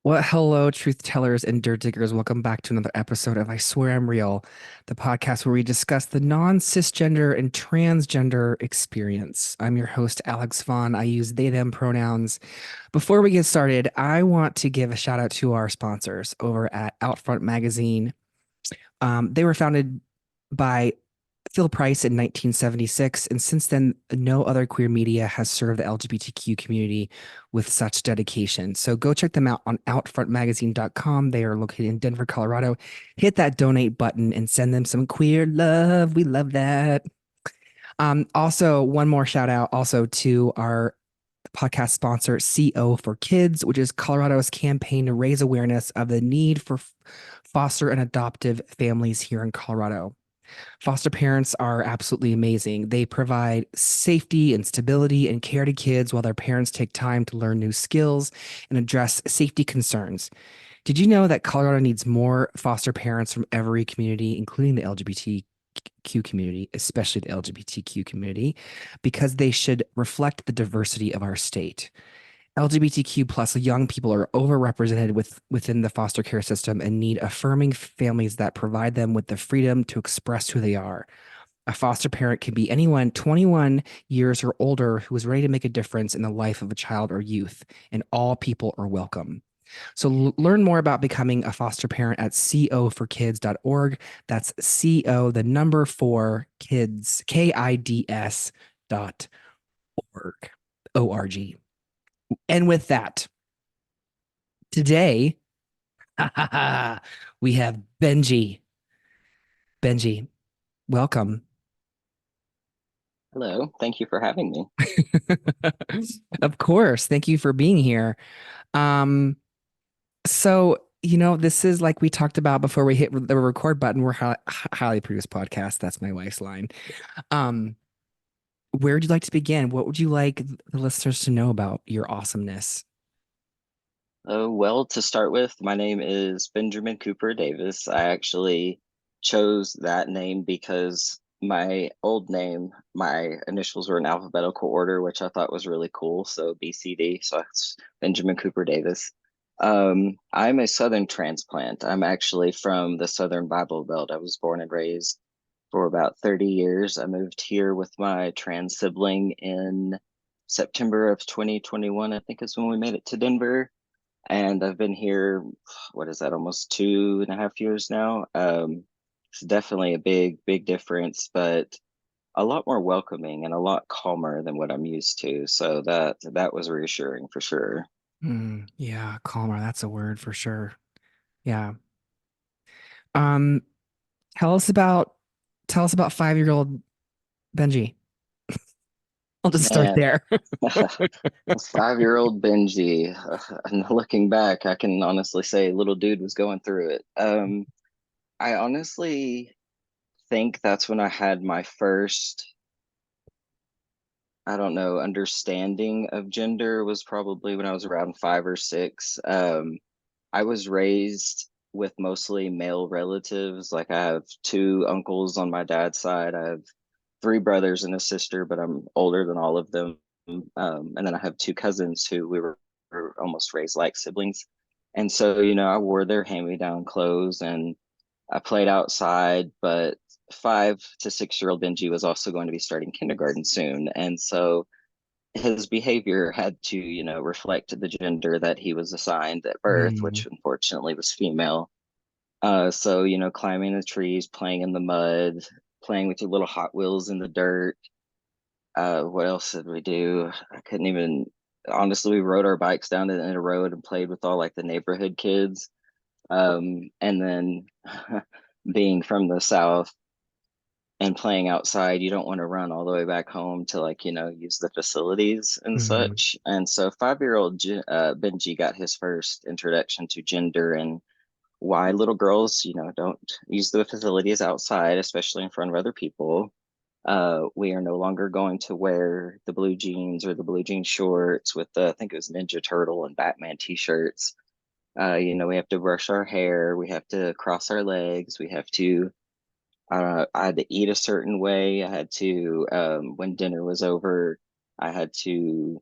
Well, hello, truth tellers and dirt diggers. Welcome back to another episode of I Swear I'm Real, the podcast where we discuss the non-cisgender and transgender experience. I'm your host, Alex Vaughan. I use they, them pronouns. Before we get started, I want to give a shout out to our sponsors over at Out Front Magazine. They were founded by Phil Price in 1976, and since then, no other queer media has served the LGBTQ community with such dedication. So go check them out on outfrontmagazine.com. They are located in Denver, Colorado. Hit that donate button and send them some queer love. We love that. Also, one more shout out also to our podcast sponsor, CO for Kids, which is Colorado's campaign to raise awareness of the need for foster and adoptive families here in Colorado. Foster parents are absolutely amazing. They provide safety and stability and care to kids while their parents take time to learn new skills and address safety concerns. Did you know that Colorado needs more foster parents from every community, including the LGBTQ community, especially the LGBTQ community, because they should reflect the diversity of our state? LGBTQ plus young people are overrepresented within the foster care system and need affirming families that provide them with the freedom to express who they are. A foster parent can be anyone 21 years or older who is ready to make a difference in the life of a child or youth, and all people are welcome. So learn more about becoming a foster parent at coforkids.org. That's CO, the number four kids, KIDS .org. O-R-G. And with that, today, we have Benji. Benji, welcome. Hello, thank you for having me. Of course. Thank you for being here. Um, this is like we talked about before we hit the record button. We're highly produced podcast. That's my wife's line. Um, where would you like to begin? What would you like the listeners to know about your awesomeness? Well, to start with, my name is Benjamin Cooper Davis. I actually chose that name because my old name, my initials were in alphabetical order, which I thought was really cool. So BCD, so it's Benjamin Cooper Davis. I'm a Southern transplant. I'm actually from the Southern Bible Belt. I was born and raised for about 30 years. I moved here with my trans sibling in September of 2021, I think is when we made it to Denver. And I've been here, what is that, almost 2.5 years now. It's definitely a big difference, but a lot more welcoming and a lot calmer than what I'm used to. So that was reassuring for sure. Yeah, calmer. That's a word for sure. Yeah. Um, tell us about tell us about 5-year-old Benji. I'll just start Man, there. 5-year-old Benji, and looking back, I can honestly say little dude was going through it. I honestly think that's when I had my first, I don't know, understanding of gender was probably when I was around 5 or 6. I was raised with mostly male relatives. Like I have two uncles on my dad's side. I have three brothers and a sister, but I'm older than all of them. And then I have two cousins who were almost raised like siblings. And so, I wore their hand-me-down clothes and I played outside, but 5 to 6-year-old Benji was also going to be starting kindergarten soon. And so his behavior had to, reflect the gender that he was assigned at birth, Mm, which unfortunately was female. So, climbing the trees, playing in the mud, playing with your little Hot Wheels in the dirt. What else did we do? I couldn't even, honestly, we rode our bikes down in a road and played with all like the neighborhood kids. And then being from the South, and playing outside, you don't want to run all the way back home to like, use the facilities and mm, such. And so 5-year-old Benji got his first introduction to gender and why little girls, don't use the facilities outside, especially in front of other people. We are no longer going to wear the blue jeans or the blue jean shorts with the, I think it was Ninja Turtle and Batman t-shirts. We have to brush our hair, we have to cross our legs, we have to I had to eat a certain way. I had to, when dinner was over, I had to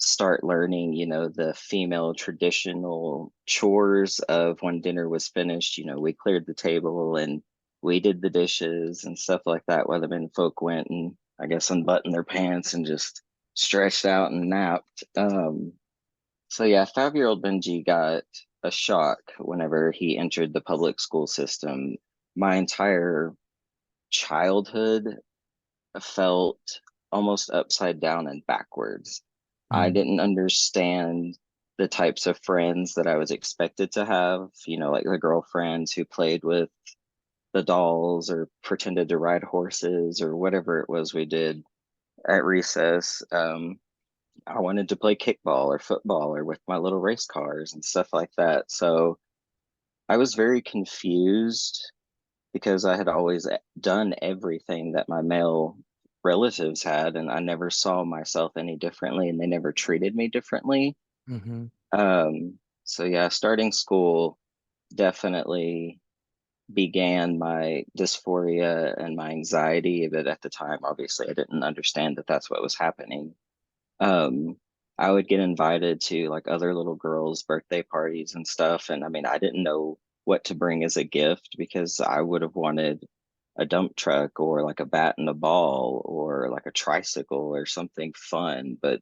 start learning, the female traditional chores of when dinner was finished. We cleared the table and we did the dishes and stuff like that, while the men folk went and I guess unbuttoned their pants and just stretched out and napped. So yeah, 5-year-old Benji got a shock whenever he entered the public school system. My entire childhood felt almost upside down and backwards. I Mm. didn't understand the types of friends that I was expected to have, like the girlfriends who played with the dolls or pretended to ride horses or whatever it was we did at recess. I wanted to play kickball or football or with my little race cars and stuff like that. So I was very confused because I had always done everything that my male relatives had, and I never saw myself any differently, and they never treated me differently. Hmm. So yeah, starting school definitely began my dysphoria and my anxiety, but at the time, obviously, I didn't understand that that's what was happening. Um, I would get invited to like other little girls' birthday parties and stuff. And I mean, I didn't know what to bring as a gift because I would have wanted a dump truck or like a bat and a ball or like a tricycle or something fun, but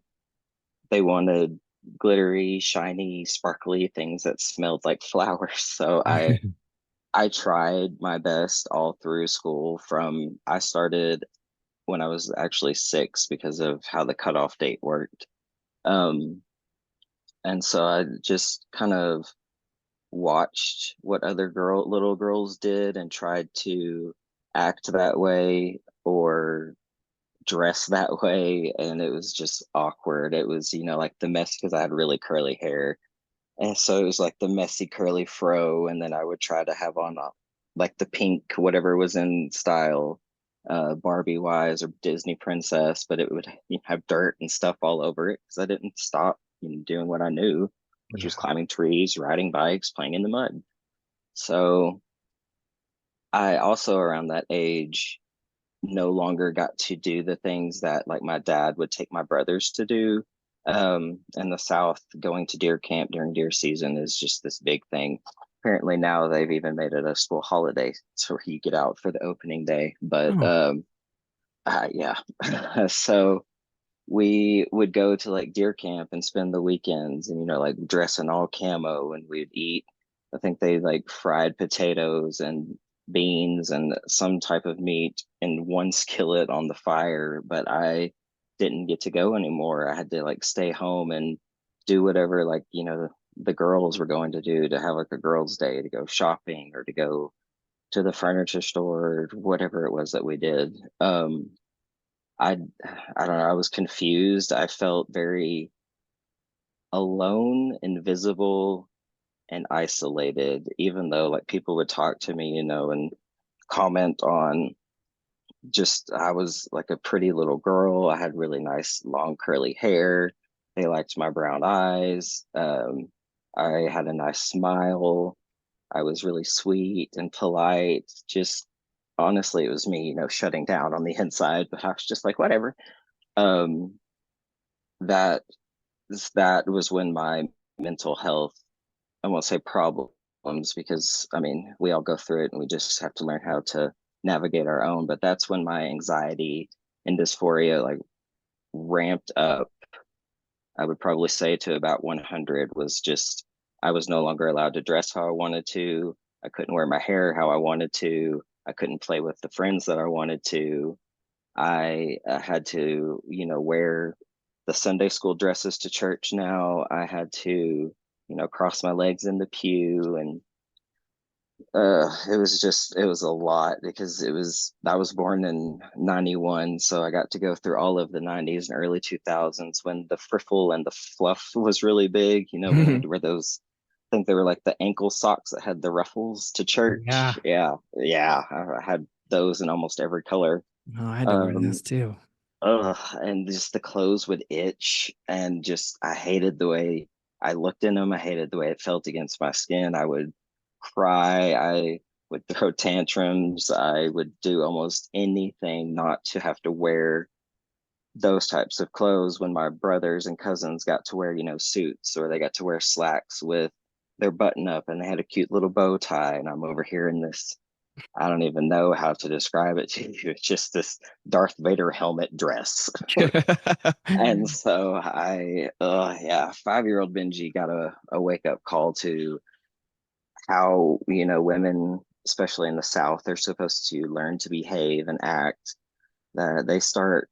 they wanted glittery, shiny, sparkly things that smelled like flowers. So I tried my best all through school. I started when I was actually 6 because of how the cutoff date worked. Um, and so I just kind of watched what other little girls did and tried to act that way or dress that way. And it was just awkward. It was, like the mess because I had really curly hair. And so it was like the messy curly fro. And then I would try to have on like the pink, whatever was in style, Barbie wise or Disney princess, but it would have dirt and stuff all over it because I didn't stop, doing what I knew, which was Yeah. climbing trees, riding bikes, playing in the mud. So I also around that age no longer got to do the things that like my dad would take my brothers to do. In the South, going to deer camp during deer season is just this big thing. Apparently now they've even made it a school holiday, so you get out for the opening day. But Oh. yeah, so we would go to like deer camp and spend the weekends and like dress in all camo and we'd eat, I think they like fried potatoes and beans and some type of meat in one skillet on the fire, but I didn't get to go anymore. I had to like stay home and do whatever like the girls were going to do, to have like a girls day, to go shopping or to go to the furniture store or whatever it was that we did. I I don't know, I was confused. I felt very alone, invisible, and isolated, even though like people would talk to me, and comment on just I was like a pretty little girl. I had really nice long curly hair. They liked my brown eyes. I had a nice smile. I was really sweet and polite. Just honestly, it was me, shutting down on the inside, but I was just like, whatever. Um, that that was when my mental health, I won't say problems because I mean we all go through it and we just have to learn how to navigate our own, but that's when my anxiety and dysphoria like ramped up. I would probably say to about 100. Was just I was no longer allowed to dress how I wanted to. I couldn't wear my hair how I wanted to. I couldn't play with the friends that I wanted to. I had to, wear the Sunday school dresses to church now. I had to, cross my legs in the pew. And it was a lot because I was born in 91. So I got to go through all of the 90s and early 2000s when the friffle and the fluff was really big, when you had to wear those, I think they were like the ankle socks that had the ruffles to church. Yeah. Yeah. Yeah. I had those in almost every color. Oh, I had to wear Um, those too. and just the clothes would itch, and just I hated the way I looked in them. I hated the way it felt against my skin. I would cry. I would throw tantrums. I would do almost anything not to have to wear those types of clothes when my brothers and cousins got to wear, suits, or they got to wear slacks with their button up and they had a cute little bow tie. And I'm over here in this, I don't even know how to describe it to you. It's just this Darth Vader helmet dress. And so yeah, 5-year old Benji got a wake up call to how, women, especially in the South, they're supposed to learn to behave and act. That they start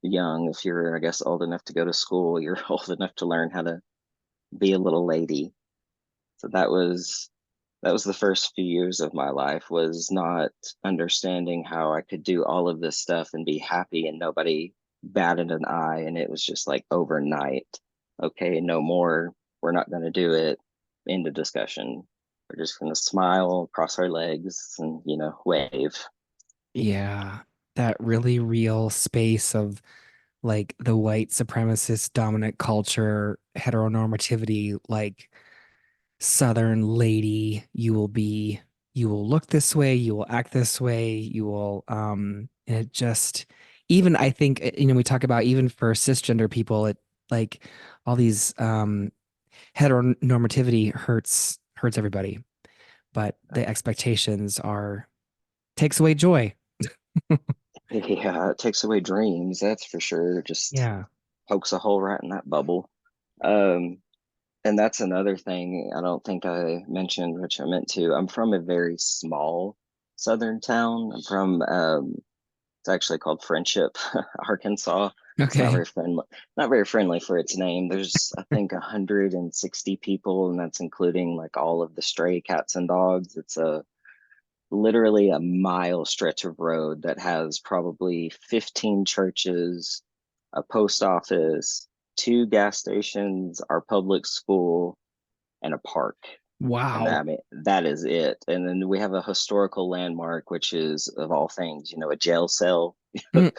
young. If you're, I guess, old enough to go to school, you're old enough to learn how to be a little lady. So that was the first few years of my life, was not understanding how I could do all of this stuff and be happy and nobody batted an eye. And it was just like overnight, okay, no more. We're not going to do it. End of discussion. We're just going to smile, cross our legs, and, wave. Yeah, that really real space of like the white supremacist dominant culture, heteronormativity, like Southern lady, you will look this way, you will act this way, you will, and it just, even I think, we talk about even for cisgender people, it like all these, heteronormativity hurts everybody, but the expectations are takes away joy. Yeah, it takes away dreams, that's for sure. Just Yeah. pokes a hole right in that bubble. Um, and that's another thing I don't think I mentioned, which I meant to. I'm from a very small southern town. I'm from it's actually called Friendship, Arkansas. It's Okay. not very friendly for its name. There's, I think, 160 people, and that's including like all of the stray cats and dogs. It's a literally a mile stretch of road that has probably 15 churches, a post office, two gas stations, our public school, and a park. And that, Wow. I mean, that is it. And then we have a historical landmark, which is, of all things, a jail cell. Mm.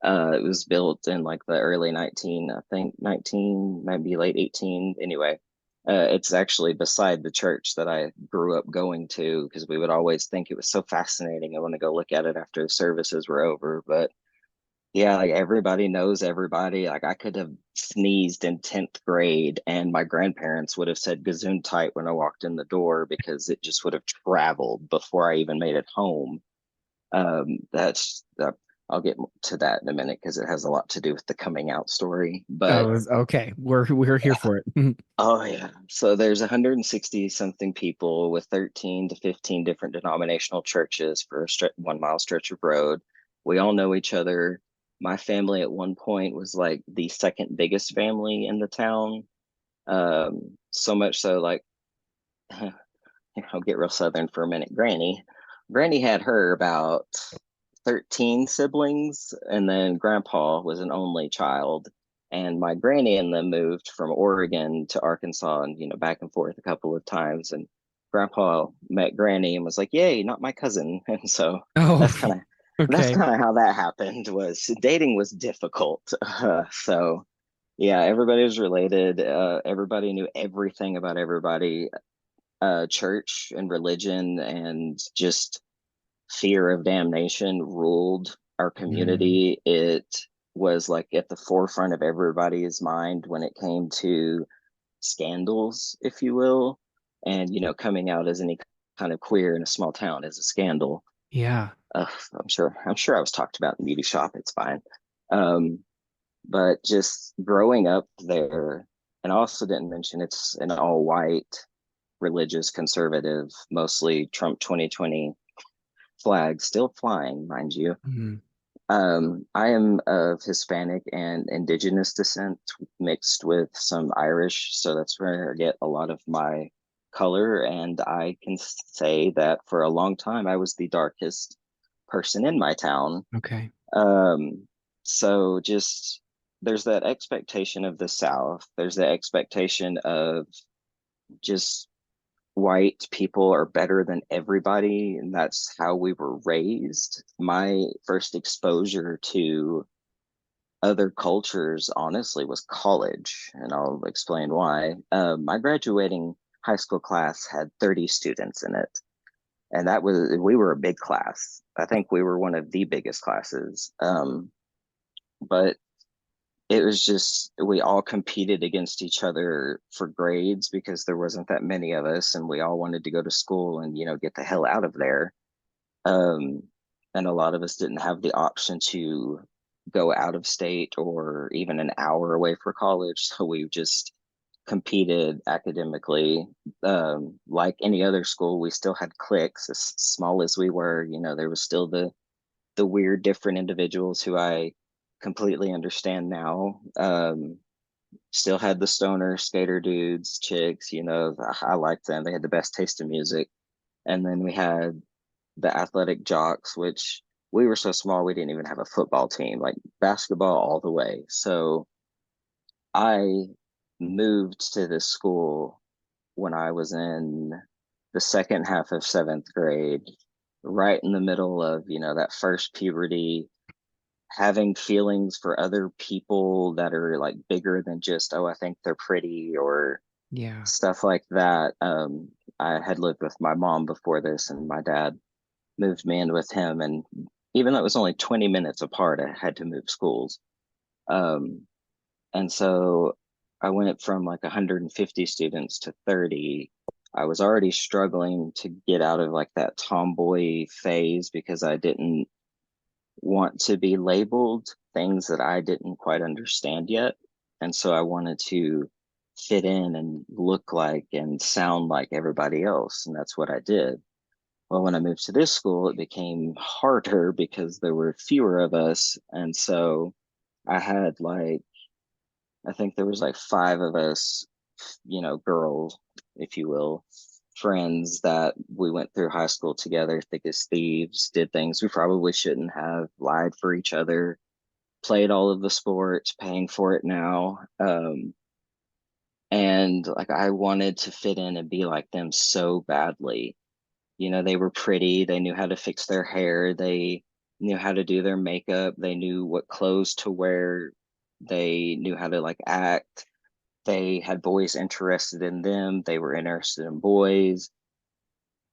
It was built in like the early 19, I think 19, maybe late 18. Anyway, it's actually beside the church that I grew up going to, because we would always think it was so fascinating. I want to go look at it after the services were over. But yeah, like everybody knows everybody. Like I could have sneezed in 10th grade and my grandparents would have said gazoon tight when I walked in the door, because it just would have traveled before I even made it home. That's I'll get to that in a minute because it has a lot to do with the coming out story. But Oh, okay. We're here for it. oh yeah, so there's 160 something people with 13 to 15 different denominational churches for a 1 mile stretch of road. We all know each other. My family at one point was like the second biggest family in the town. So much so, like, I'll get real southern for a minute. Granny had her about 13 siblings, and then grandpa was an only child. And my granny and them moved from Oregon to Arkansas, and back and forth a couple of times. And grandpa met granny and was like, "Yay, not my cousin." And so Oh, that's kind of that's okay. kind of how that happened. Was dating was difficult. So yeah, everybody was related. Everybody knew everything about everybody. Church and religion and just fear of damnation ruled our Mm, community. It was like at the forefront of everybody's mind when it came to scandals, if you will. And, coming out as any kind of queer in a small town is a scandal. yeah. I'm sure I was talked about in the beauty shop. It's fine. Um, but just growing up there, and I also didn't mention it's an all white, religious, conservative, mostly Trump 2020 flag still flying, mind you. Mm, I am of Hispanic and indigenous descent mixed with some Irish, so that's where I get a lot of my color. And I can say that for a long time, I was the darkest person in my town. okay. Um, so just there's that expectation of the South, there's the expectation of just white people are better than everybody, and that's how we were raised. My first exposure to other cultures, honestly, was college, and I'll explain why. My graduating high school class had 30 students in it, and we were a big class. I think we were one of the biggest classes. But it was just we all competed against each other for grades because there wasn't that many of us, and we all wanted to go to school and get the hell out of there. Um, and a lot of us didn't have the option to go out of state or even an hour away for college, so we just competed academically. Like any other school, we still had cliques, as small as we were. There was still the weird, different individuals who I completely understand now. Still had the stoner skater dudes, chicks. I liked them. They had the best taste in music. And then we had the athletic jocks, which we were so small we didn't even have a football team, like basketball all the way. So I moved to this school when I was in the second half of seventh grade, right in the middle of, that first puberty, having feelings for other people that are like bigger than just, oh, I think they're pretty or Yeah. stuff like that. I had lived with my mom before this, and my dad moved me in with him. And even though it was only 20 minutes apart, I had to move schools. Um, and so I went from like 150 students to 30. I was already struggling to get out of like that tomboy phase because I didn't want to be labeled things that I didn't quite understand yet. And so I wanted to fit in and look like and sound like everybody else. And that's what I did. Well, when I moved to this school, it became harder because there were fewer of us. And so I had like, I think there was like five of us, girls, if you will, friends that we went through high school together, thick as thieves, did things we probably shouldn't have, lied for each other, played all of the sports, paying for it now. And like I wanted to fit in and be like them so badly. They were pretty, they knew how to fix their hair, they knew how to do their makeup, they knew what clothes to wear, they knew how to like act. They had boys interested in them, they were interested in boys,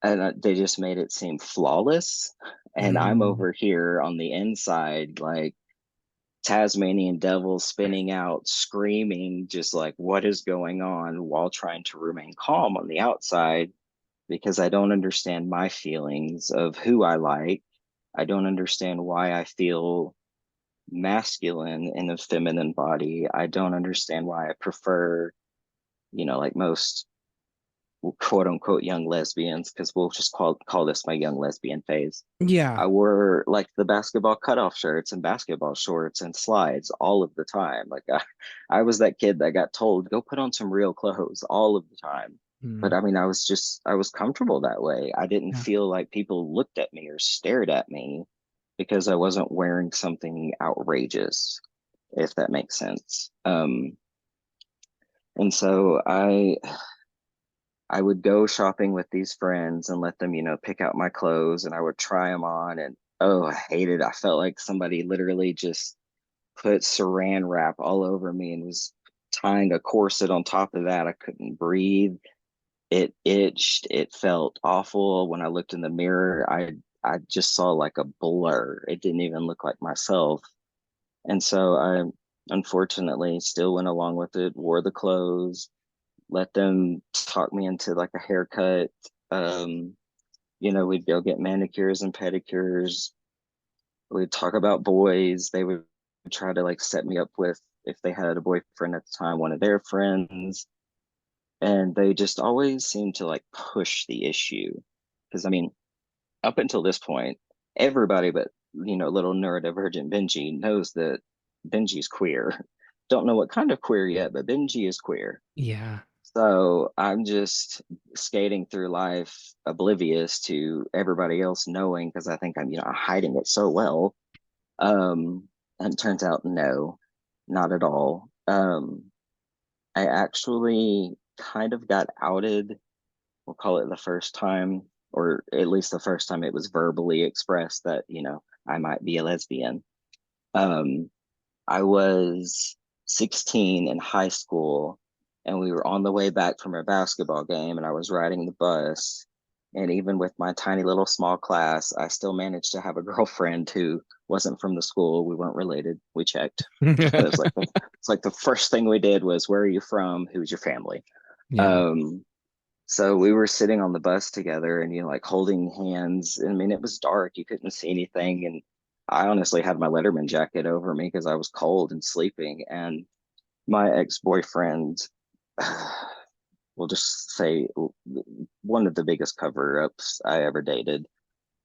and they just made it seem flawless. And I'm Mm, over here on the inside, like Tasmanian devil spinning out, screaming, just like, what is going on, while trying to remain calm on the outside because I don't understand my feelings of who I like. I don't understand why I feel masculine in a feminine body. I don't understand why I prefer, like most quote unquote young lesbians, because we'll just call this my young lesbian phase. yeah. I wore like the basketball cutoff shirts and basketball shorts and slides all of the time. Like I was that kid that got told, go put on some real clothes all of the time. But Mm, I mean, I was comfortable that way. I didn't yeah. feel like people looked at me or stared at me because I wasn't wearing something outrageous, if that makes sense. And so I would go shopping with these friends and let them, pick out my clothes, and I would try them on, and oh, I hated it. I felt like somebody literally just put saran wrap all over me and was tying a corset on top of that. I couldn't breathe. It itched. It felt awful. When I looked in the mirror, I just saw like a blur. It didn't even look like myself. And so I unfortunately still went along with it, wore the clothes, let them talk me into like a haircut. Um, we'd go get manicures and pedicures. We'd talk about boys. They would try to like set me up with, if they had a boyfriend at the time, one of their friends. And they just always seemed to like push the issue. Because I mean, up until this point, everybody but, little neurodivergent Benji knows that Benji's queer. Don't know what kind of queer yet, but Benji is queer. Yeah. So I'm just skating through life oblivious to everybody else knowing because I think I'm, hiding it so well. And it turns out, no, not at all. I actually kind of got outed, we'll call it the first time, or at least the first time it was verbally expressed that, I might be a lesbian. Um, I was 16 in high school, and we were on the way back from a basketball game, and I was riding the bus, And even with my tiny little small class, I still managed to have a girlfriend who wasn't from the school. We weren't related. We checked. It's like the first thing we did was, where are you from? Who's your family? Yeah. Um, so we were sitting on the bus together and, like holding hands. I mean, it was dark. You couldn't see anything. And I honestly had my Letterman jacket over me because I was cold and sleeping. And my ex-boyfriend, we'll just say one of the biggest cover-ups I ever dated,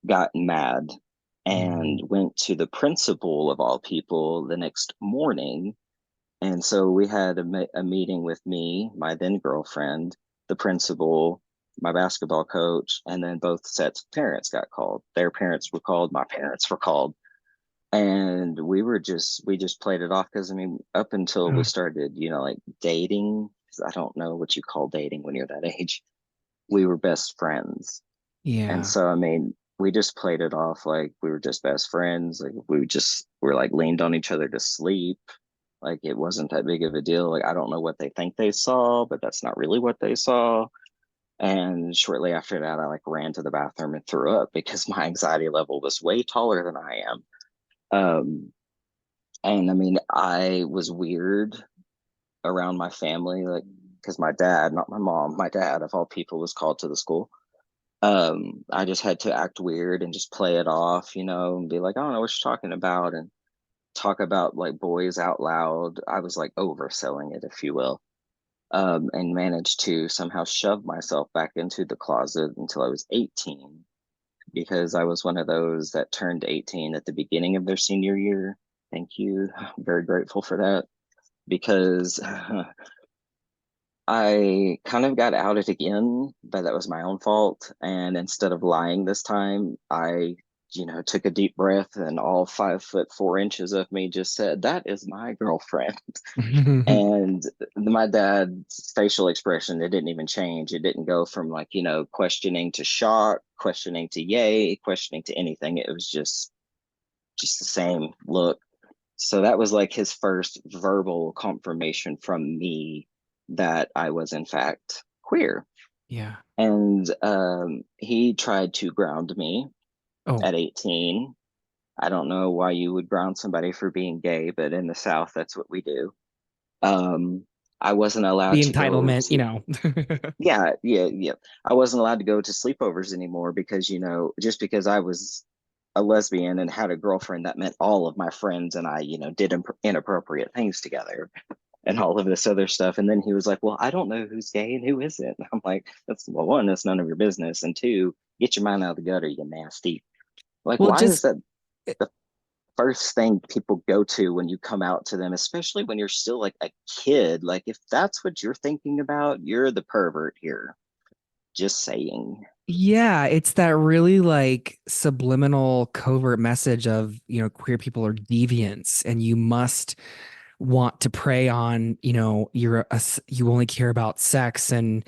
got mad and Mm. went to the principal of all people the next morning. And so we had a meeting with me, my then girlfriend, the principal, my basketball coach, and then both sets of parents got called. Their parents were called, my parents were called. And we just played it off because, I mean, up until we Ugh. started, like dating, 'cause I don't know what you call dating when you're that age, we were best friends. And Yeah. so, I mean, we just played it off like we were just best friends. Like we're like leaned on each other to sleep. Like it wasn't that big of a deal. Like I don't know what they think they saw, but that's not really what they saw. And shortly after that, I like ran to the bathroom and threw up because my anxiety level was way taller than I am. Um, and I mean, I was weird around my family, like because my dad, not my mom, my dad of all people was called to the school. I just had to act weird and just play it off, and be like, I don't know what you're talking about, and talk about like boys out loud. I was like overselling it, if you will, and managed to somehow shove myself back into the closet until I was 18 because I was one of those that turned 18 at the beginning of their senior year. Thank you. I'm very grateful for that because I kind of got outed again, but that was my own fault. And instead of lying this time, I, took a deep breath and all 5'4" of me just said, "That is my girlfriend." And my dad's facial expression, it didn't even change. It didn't go from like, questioning to shock, questioning to yay, questioning to anything. It was just the same look. So that was like his first verbal confirmation from me that I was in fact queer. Yeah. And he tried to ground me Oh, at 18. I don't know why you would ground somebody for being gay, but in the South, that's what we do. Um, I wasn't allowed the to go entitlement, to, yeah, yeah, yeah. I wasn't allowed to go to sleepovers anymore because, just because I was a lesbian and had a girlfriend, that meant all of my friends and I, did inappropriate things together and all of this other stuff. And then he was like, "Well, I don't know who's gay and who isn't." I'm like, "That's, well, one, that's none of your business. And two, get your mind out of the gutter, you nasty." Like, well, why is just that the first thing people go to when you come out to them, especially when you're still like a kid? Like, if that's what you're thinking about, you're the pervert here. Just saying. yeah, it's that really like subliminal covert message of, queer people are deviants and you must want to prey on, you only care about sex and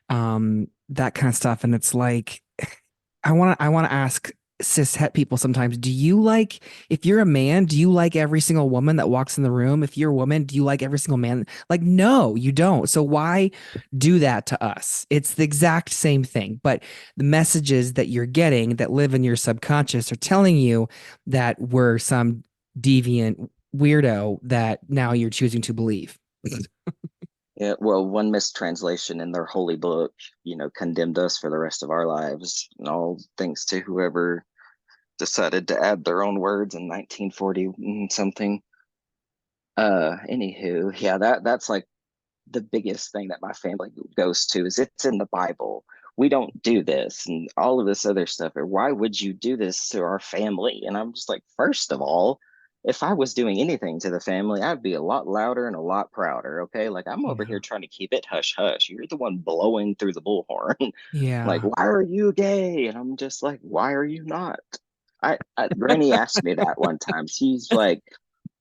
that kind of stuff. And it's like I want to ask cis het people sometimes, do you like, if you're a man, do you like every single woman that walks in the room? If you're a woman, do you like every single man? Like, no, you don't. So why do that to us? It's the exact same thing, but the messages that you're getting that live in your subconscious are telling you that we're some deviant weirdo that now you're choosing to believe. Yeah, well, one mistranslation in their holy book, condemned us for the rest of our lives, and all thanks to whoever decided to add their own words in 1940 something. Anywho, yeah, that's like the biggest thing that my family goes to is it's in the Bible. We don't do this and all of this other stuff. Or why would you do this to our family? And I'm just like, first of all, if I was doing anything to the family, I'd be a lot louder and a lot prouder. Okay. Like I'm over Yeah. here trying to keep it hush hush. You're the one blowing through the bullhorn. Like, Yeah. why are you gay? And I'm just like, why are you not? Granny asked me that one time. She's like,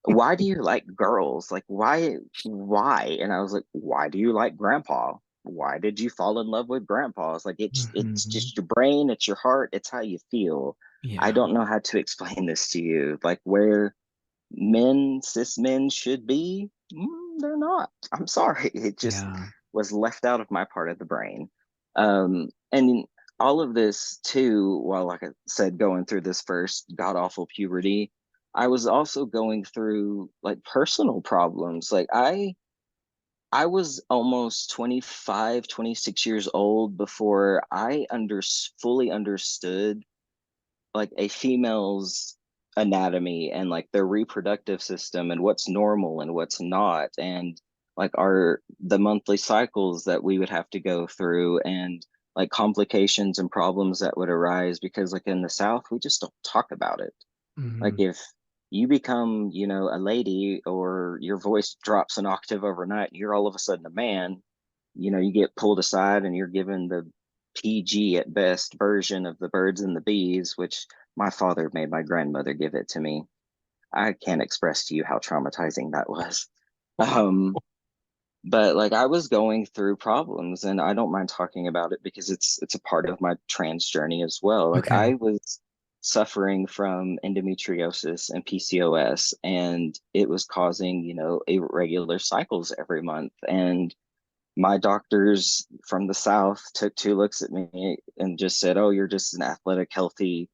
why do you like girls? Like, why? And I was like, why do you like grandpa? Why did you fall in love with grandpa? It's like, it's Mhm. just your brain, it's your heart, it's how you feel. I Yeah. don't know how to explain this to you. Like, where cis men should be, they're not. I'm sorry. It just Yeah. was left out of my part of the brain. And all of this too, while like I said, going through this first god awful puberty, I was also going through like personal problems. Like I was almost 25, 26 years old before I fully understood like a female's anatomy and like their reproductive system and what's normal and what's not, and like our the monthly cycles that we would have to go through, and like complications and problems that would arise because like in the South we just don't talk about it. Like Hmm. if you become, a lady, or your voice drops an octave overnight and you're all of a sudden a man, you get pulled aside and you're given the PG at best version of the birds and the bees, which my father made my grandmother give it to me. I can't express to you how traumatizing that was. Um, but like I was going through problems, and I don't mind talking about it because it's a part of my trans journey as well. Like I Okay. was suffering from endometriosis and PCOS, and it was causing, irregular cycles every month. And my doctors from the South took two looks at me and just said, "Oh, you're just an athletic, healthy,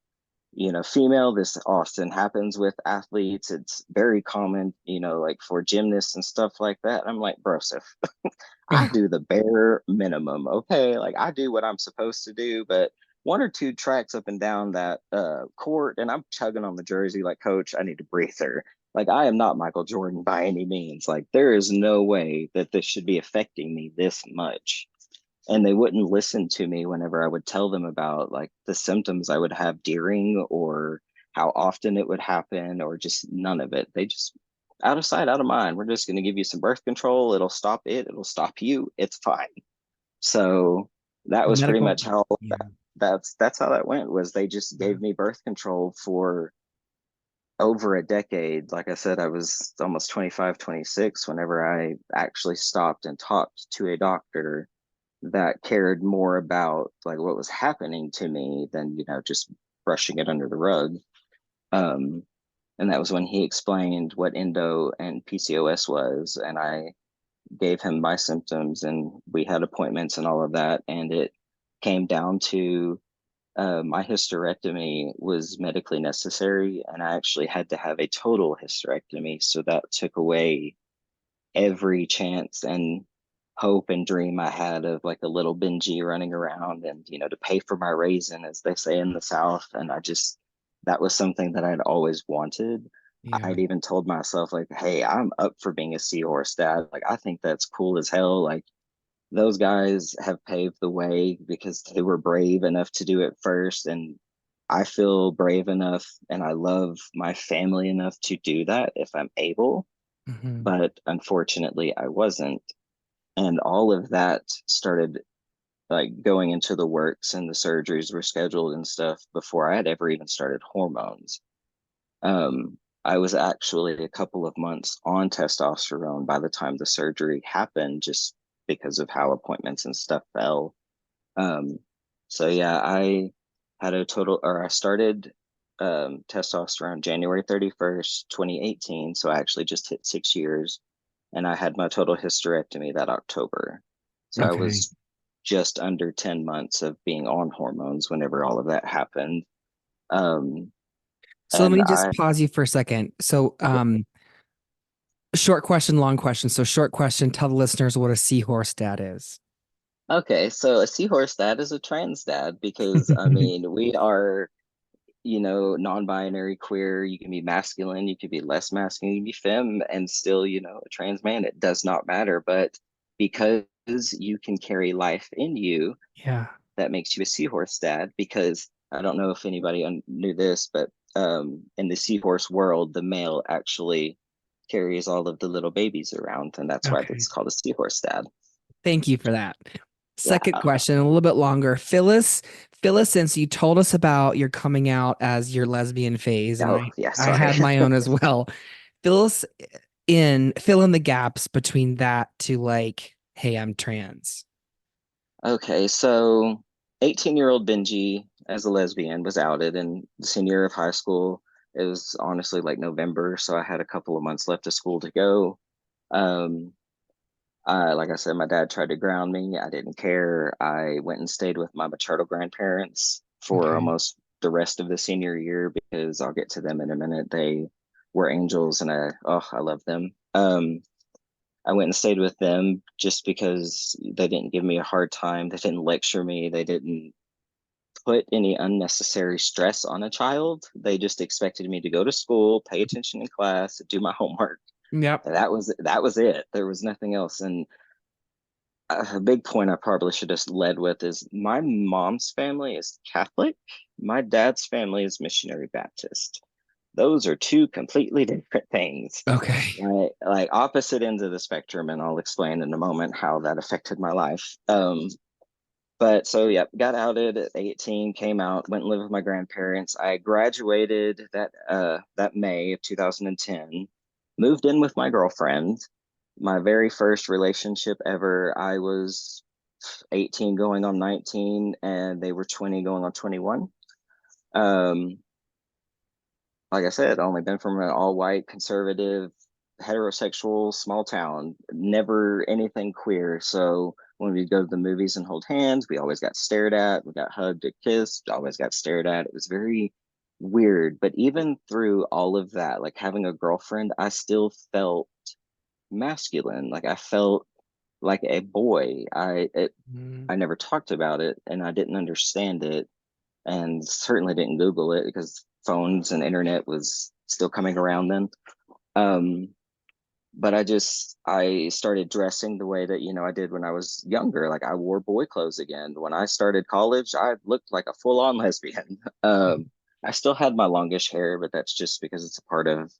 female. This often happens with athletes. It's very common, like for gymnasts and stuff like that." I'm like, bro, so I do the bare minimum. Okay. Like I do what I'm supposed to do, but one or two tracks up and down that court, and I'm chugging on the jersey like, coach, I need a breather. Like I am not Michael Jordan by any means. Like there is no way that this should be affecting me this much. And they wouldn't listen to me whenever I would tell them about like the symptoms I would have during, or how often it would happen, or just none of it. They just, out of sight, out of mind. We're just going to give you some birth control. It'll stop it. It'll stop you. It's fine. So that was pretty Medical. much how Yeah. that's how that went. Was they just Yeah. gave me birth control for over a decade. Like I said, I was almost 25, 26 whenever I actually stopped and talked to a doctor that cared more about like what was happening to me than, just brushing it under the rug. Um, and that was when he explained what endo and PCOS was, and I gave him my symptoms, and we had appointments and all of that. And it came down to my hysterectomy was medically necessary, and I actually had to have a total hysterectomy. So that took away every chance and hope and dream I had of like a little Benji running around and, to pay for my raisin, as they say in the South. And that was something that I'd always wanted. Yeah. I'd even told myself, like, hey, I'm up for being a seahorse dad. Like, I think that's cool as hell. Like, those guys have paved the way because they were brave enough to do it first. And I feel brave enough and I love my family enough to do that if I'm able. Hmm. But unfortunately, I wasn't. And all of that started like going into the works, and the surgeries were scheduled and stuff before I had ever even started hormones. I was actually a couple of months on testosterone by the time the surgery happened, just because of how appointments and stuff fell. Um, so yeah, I started testosterone January 31st, 2018. So I actually just hit 6 years, and I had my total hysterectomy that October. So I Okay. was just under 10 months of being on hormones whenever all of that happened. Um, So let and me just I, pause you for a second. So, short question, long question. So, short question, tell the listeners what a seahorse dad is. okay, so a seahorse dad is a trans dad because I mean, we are, non-binary, queer. You can be masculine, you can be less masculine, you can be femme, and still, a trans man. It does not matter. But because you can carry life in you, Yeah. that makes you a seahorse dad. Because I don't know if anybody knew this, but in the seahorse world, the male actually carries all of the little babies around, and that's why Okay. it's called a seahorse dad. Thank you for that. Second Yeah. question, a little bit longer. Phyllis, since you told us about your coming out as your lesbian phase, and Oh, I, yeah. I Sorry. had my own as well. Phyllis fill in the gaps between that to like, hey, I'm trans. Okay, so 18-year-old Benji as a lesbian was outed in the senior year of high school. It was honestly like November, so I had a couple of months left of school to go. Um, Like I said, my dad tried to ground me. I didn't care. I went and stayed with my maternal grandparents for Okay. almost the rest of the senior year because I'll get to them in a minute. They were angels, and I love them. I went and stayed with them just because they didn't give me a hard time. They didn't lecture me. They didn't put any unnecessary stress on a child. They just expected me to go to school, pay attention in class, do my homework. Yep. That was it. There was nothing else. And a big point I probably should have led with is my mom's family is Catholic. My dad's family is missionary Baptist. Those are two completely different things. Okay. Like opposite ends of the spectrum, and I'll explain in a moment how that affected my life. But so yeah, got outed at 18, came out, went and lived with my grandparents. I graduated that May of 2010, moved in with my girlfriend. My very first relationship ever. I was 18 going on 19, and they were 20 going on 21. Um, like I said, only been from an all white, conservative, heterosexual small town, never anything queer. So when we go to the movies and hold hands, we always got stared at. We got hugged or kissed, always got stared at. It was very weird. But even through all of that, like having a girlfriend, I still felt masculine. Like I felt like a boy. Mm. I never talked about it and I didn't understand it and certainly didn't Google it because phones and internet was still coming around then. Um, but I started dressing the way that, I did when I was younger. Like I wore boy clothes again. When I started college, I looked like a full-on lesbian. I still had my longish hair, but that's just because it's a part of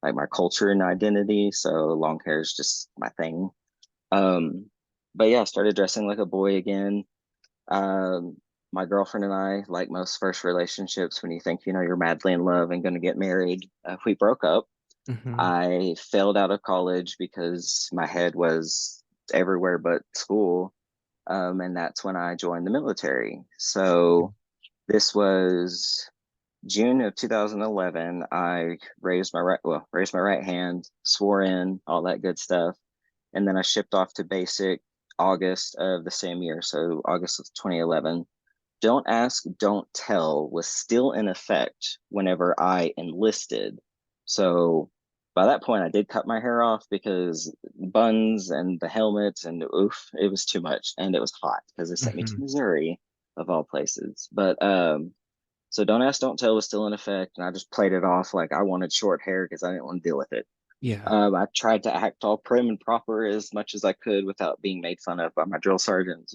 like my culture and identity. So long hair is just my thing. Um, but yeah, I started dressing like a boy again. Um, my girlfriend and I, like most first relationships, when you think you're madly in love and going to get married, we broke up. Hmm. I failed out of college because my head was everywhere but school. And that's when I joined the military. So this was June of 2011. I raised my right hand, swore in, all that good stuff, and then I shipped off to basic August of the same year, so August of 2011. Don't ask, don't tell was still in effect whenever I enlisted. So by that point, I did cut my hair off because buns and the helmet and oof, it was too much. And it was hot because they sent me to Hmm. Missouri of all places. But so don't ask, don't tell was still in effect. And I just played it off like I wanted short hair because I didn't want to deal with it. Yeah. I tried to act all prim and proper as much as I could without being made fun of by my drill sergeants.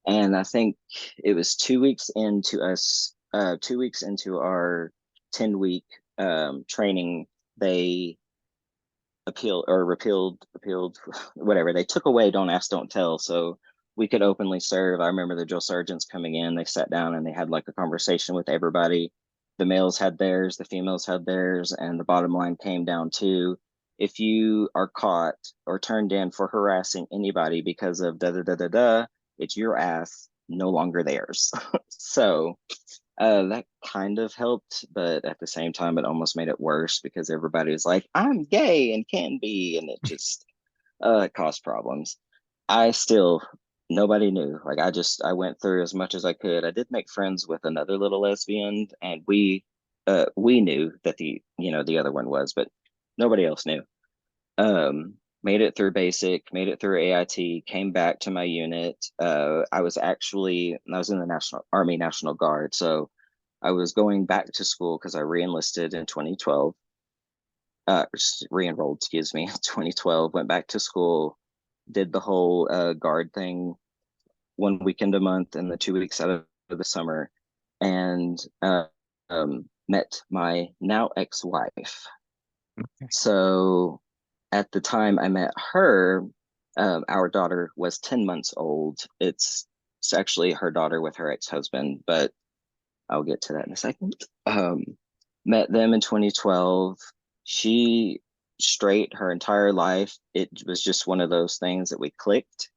And I think it was 2 weeks into 2 weeks into our 10-week training, they appealed, whatever. They took away don't ask, don't tell. So we could openly serve. I remember the drill sergeants coming in, they sat down and they had like a conversation with everybody. The males had theirs, the females had theirs, and the bottom line came down to if you are caught or turned in for harassing anybody because of da da da da da, it's your ass, no longer theirs. So that kind of helped, but at the same time, it almost made it worse because everybody was like, I'm gay and can be, and it just caused problems. I still, nobody knew. Like, I went through as much as I could. I did make friends with another little lesbian, and we knew that the other one was, but nobody else knew. Made it through basic, made it through AIT, came back to my unit. I was in the National Army National Guard, so I was going back to school because I re-enlisted in 2012. Re-enrolled, excuse me, 2012. Went back to school, did the whole guard thing, 1 weekend a month, and the 2 weeks out of the summer, and met my now ex-wife. Okay. So at the time I met her, our daughter was 10 months old. It's actually her daughter with her ex-husband, but I'll get to that in a second. Met them in 2012. She straight her entire life. It was just one of those things that we clicked.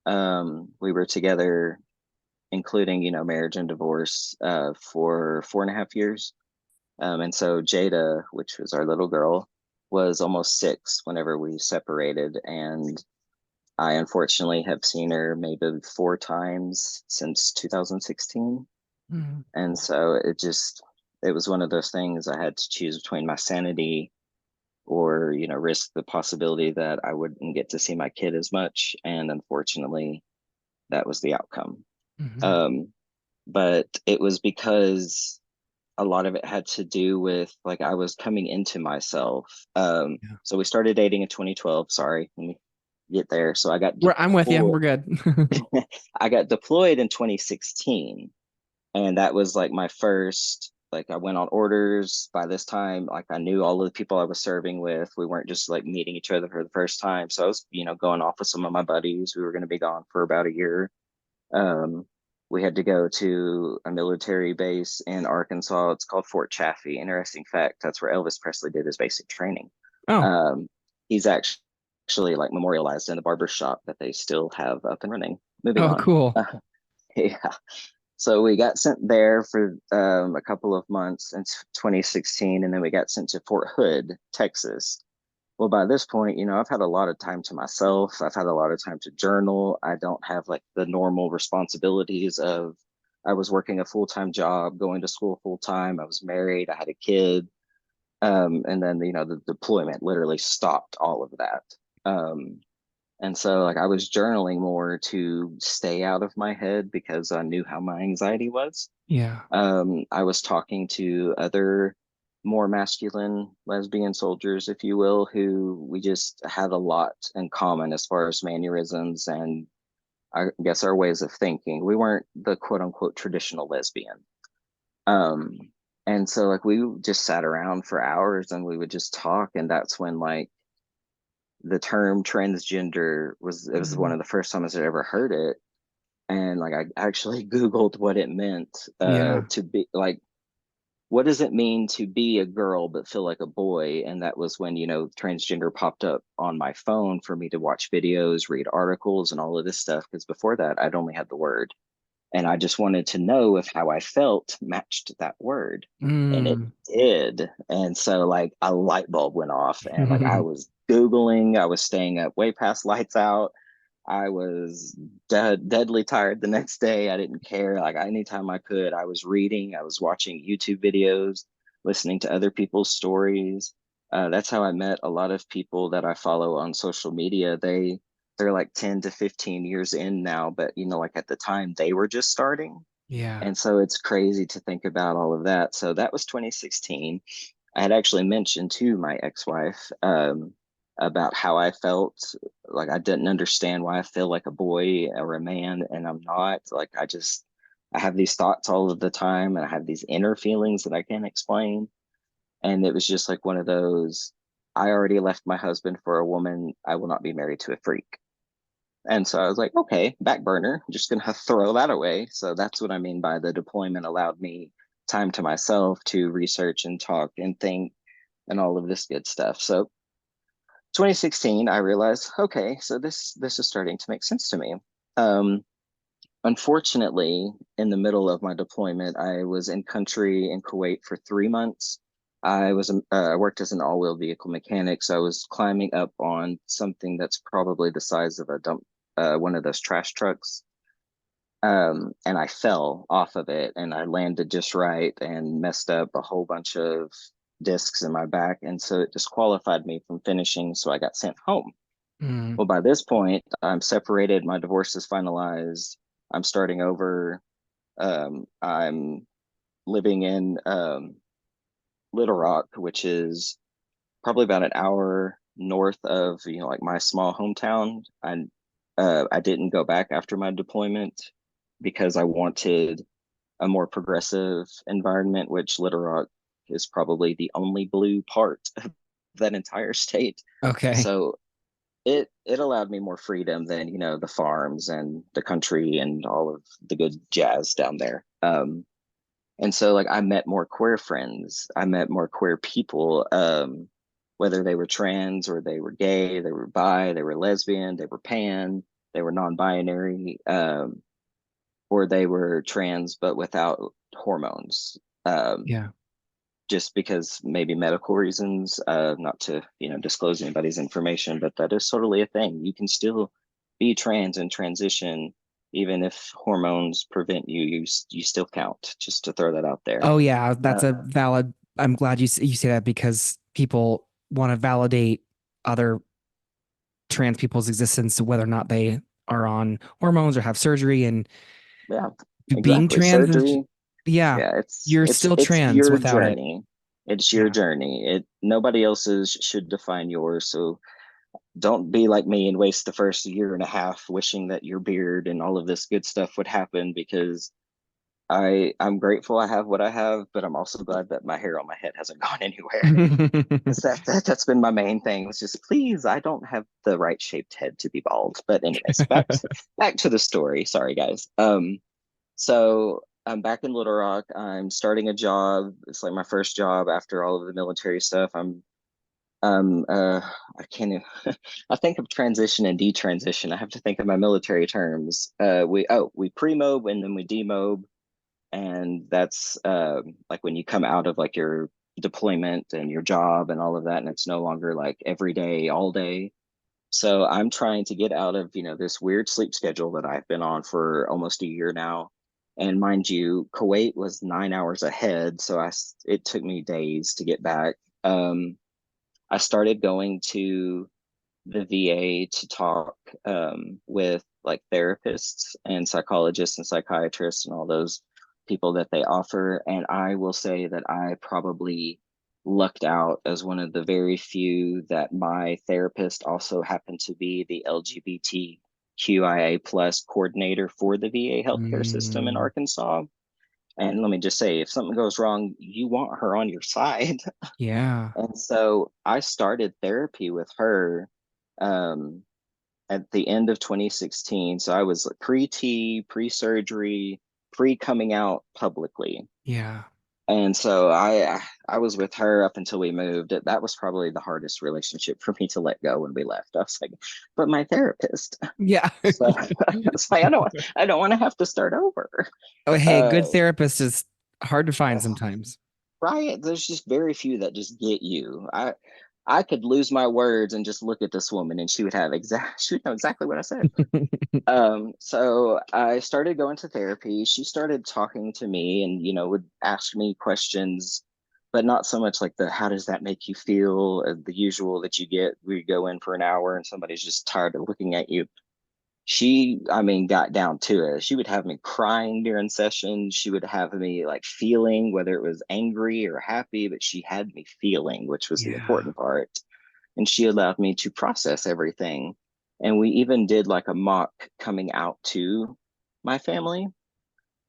We were together, including, marriage and divorce, for 4.5 years. And so Jada, which was our little girl, was almost 6 whenever we separated. And I unfortunately have seen her maybe 4 times since 2016. Mm. And so it was one of those things I had to choose between my sanity or, risk the possibility that I wouldn't get to see my kid as much. And unfortunately, that was the outcome. Mhm. Um, but it was because a lot of it had to do with like I was coming into myself. Yeah. So we started dating in 2012. Sorry, let me get there. So I'm with you. We're good. I got deployed in 2016, and that was like my first. Like I went on orders. By this time, like I knew all of the people I was serving with. We weren't just like meeting each other for the first time. So I was, going off with some of my buddies. We were going to be gone for about a year. Um, we had to go to a military base in Arkansas. It's called Fort Chaffee. Interesting fact, that's where Elvis Presley did his basic training. Oh, Um, he's actually like memorialized in the barber shop that they still have up and running. Moving oh, on. cool. Yeah. So we got sent there for a couple of months in 2016, and then we got sent to Fort Hood, Texas. Well, by this point, I've had a lot of time to myself. I've had a lot of time to journal. I don't have like the normal responsibilities of I was working a full-time job, going to school full time. I was married. I had a kid. And then, the deployment literally stopped all of that. Um, and so like I was journaling more to stay out of my head because I knew how my anxiety was. Yeah. I was talking to other more masculine lesbian soldiers, if you will, who we just had a lot in common as far as mannerisms and I guess our ways of thinking. We weren't the quote unquote traditional lesbian. Um, and so like we just sat around for hours and we would just talk, and that's when like the term transgender it was one Mhm. of the first times I ever heard it. And like I actually Googled what it meant Yeah. to be like what does it mean to be a girl but feel like a boy? And that was when, transgender popped up on my phone for me to watch videos, read articles, and all of this stuff. Because before that, I'd only had the word. And I just wanted to know if how I felt matched that word. And it Mm. did. And so, like, a light bulb went off, and like, I was Googling, I was staying up way past lights out. I was deadly tired the next day. I didn't care. Like anytime I could, I was reading, I was watching YouTube videos, listening to other people's stories. That's how I met a lot of people that I follow on social media. They're like 10 to 15 years in now, but like at the time they were just starting. Yeah. And so it's crazy to think about all of that. So that was 2016. I had actually mentioned to my ex-wife about how I felt. Like I didn't understand why I feel like a boy or a man, and I'm not. I have these thoughts all of the time, and I have these inner feelings that I can't explain. And it was just like one of those. I already left my husband for a woman. I will not be married to a freak. And so I was like, okay, back burner, I'm just gonna throw that away. So that's what I mean by the deployment allowed me time to myself to research and talk and think and all of this good stuff. So 2016, I realized, okay, so this is starting to make sense to me. Um, Unfortunately, in the middle of my deployment, I was in country in Kuwait for 3 months. I worked as an all-wheel vehicle mechanic, so I was climbing up on something that's probably the size of a dump, one of those trash trucks. And I fell off of it, and I landed just right and messed up a whole bunch of discs in my back, and so it disqualified me from finishing. So I got sent home. Mm. Well, by this point, I'm separated. My divorce is finalized. I'm starting over. I'm living in Little Rock, which is probably about an hour north of like my small hometown. I didn't go back after my deployment because I wanted a more progressive environment, which Little Rock is probably the only blue part of that entire state. Okay. So it allowed me more freedom than the farms and the country and all of the good jazz down there. And so like I met more queer friends, I met more queer people, whether they were trans or they were gay, they were bi, they were lesbian, they were pan, they were non-binary, or they were trans but without hormones. Um, Yeah. just because maybe medical reasons, not to disclose anybody's information, but that is totally a thing. You can still be trans and transition, even if hormones prevent you, you still count. Just to throw that out there. Oh yeah, that's Uh, a valid. I'm glad you say that because people want to validate other trans people's existence, whether or not they are on hormones or have surgery. And yeah, being exactly. trans is, Surgery. yeah, Yeah, you're still it's trans your without it. journey. It's your Yeah. journey. It nobody else's should define yours. So don't be like me and waste the first year and a half wishing that your beard and all of this good stuff would happen, because I'm grateful I have what I have, but I'm also glad that my hair on my head hasn't gone anywhere. Because that's been my main thing. Was just, please, I don't have the right shaped head to be bald. But anyways, back to the story. Sorry guys. So I'm back in Little Rock. I'm starting a job. It's like my first job after all of the military stuff. I can't even, I think of transition and detransition. I have to think of my military terms. We pre-mob and then we demob, and that's like when you come out of like your deployment and your job and all of that, and it's no longer like every day, all day. So I'm trying to get out of, this weird sleep schedule that I've been on for almost a year now. And mind you, Kuwait was 9 hours ahead, so it took me days to get back. I started going to the VA to talk with like therapists and psychologists and psychiatrists and all those people that they offer. And I will say that I probably lucked out as one of the very few that my therapist also happened to be the LGBTQIA plus coordinator for the VA healthcare system in Mm, Arkansas. And let me just say, if something goes wrong, you want her on your side. yeah. And so I started therapy with her um, at the end of 2016. So I was pre-T, pre-surgery, pre-coming out publicly. Yeah. And so I was with her up until we moved. That was probably the hardest relationship for me to let go when we left. I was like, but my therapist. Yeah. So it's like I don't want to have to start over. Oh, hey, Uh, good therapist is hard to find sometimes. right. There's just very few that just get you. I could lose my words and just look at this woman and she would know exactly what I said. So I started going to therapy. She started talking to me and, would ask me questions, but not so much like the how does that make you feel, the usual that you get. We go in for an hour and somebody's just tired of looking at you. She, I mean, got down to it. She would have me crying during sessions. She would have me like feeling, whether it was angry or happy, but she had me feeling, which was the Yeah. important part. And she allowed me to process everything. And we even did like a mock coming out to my family.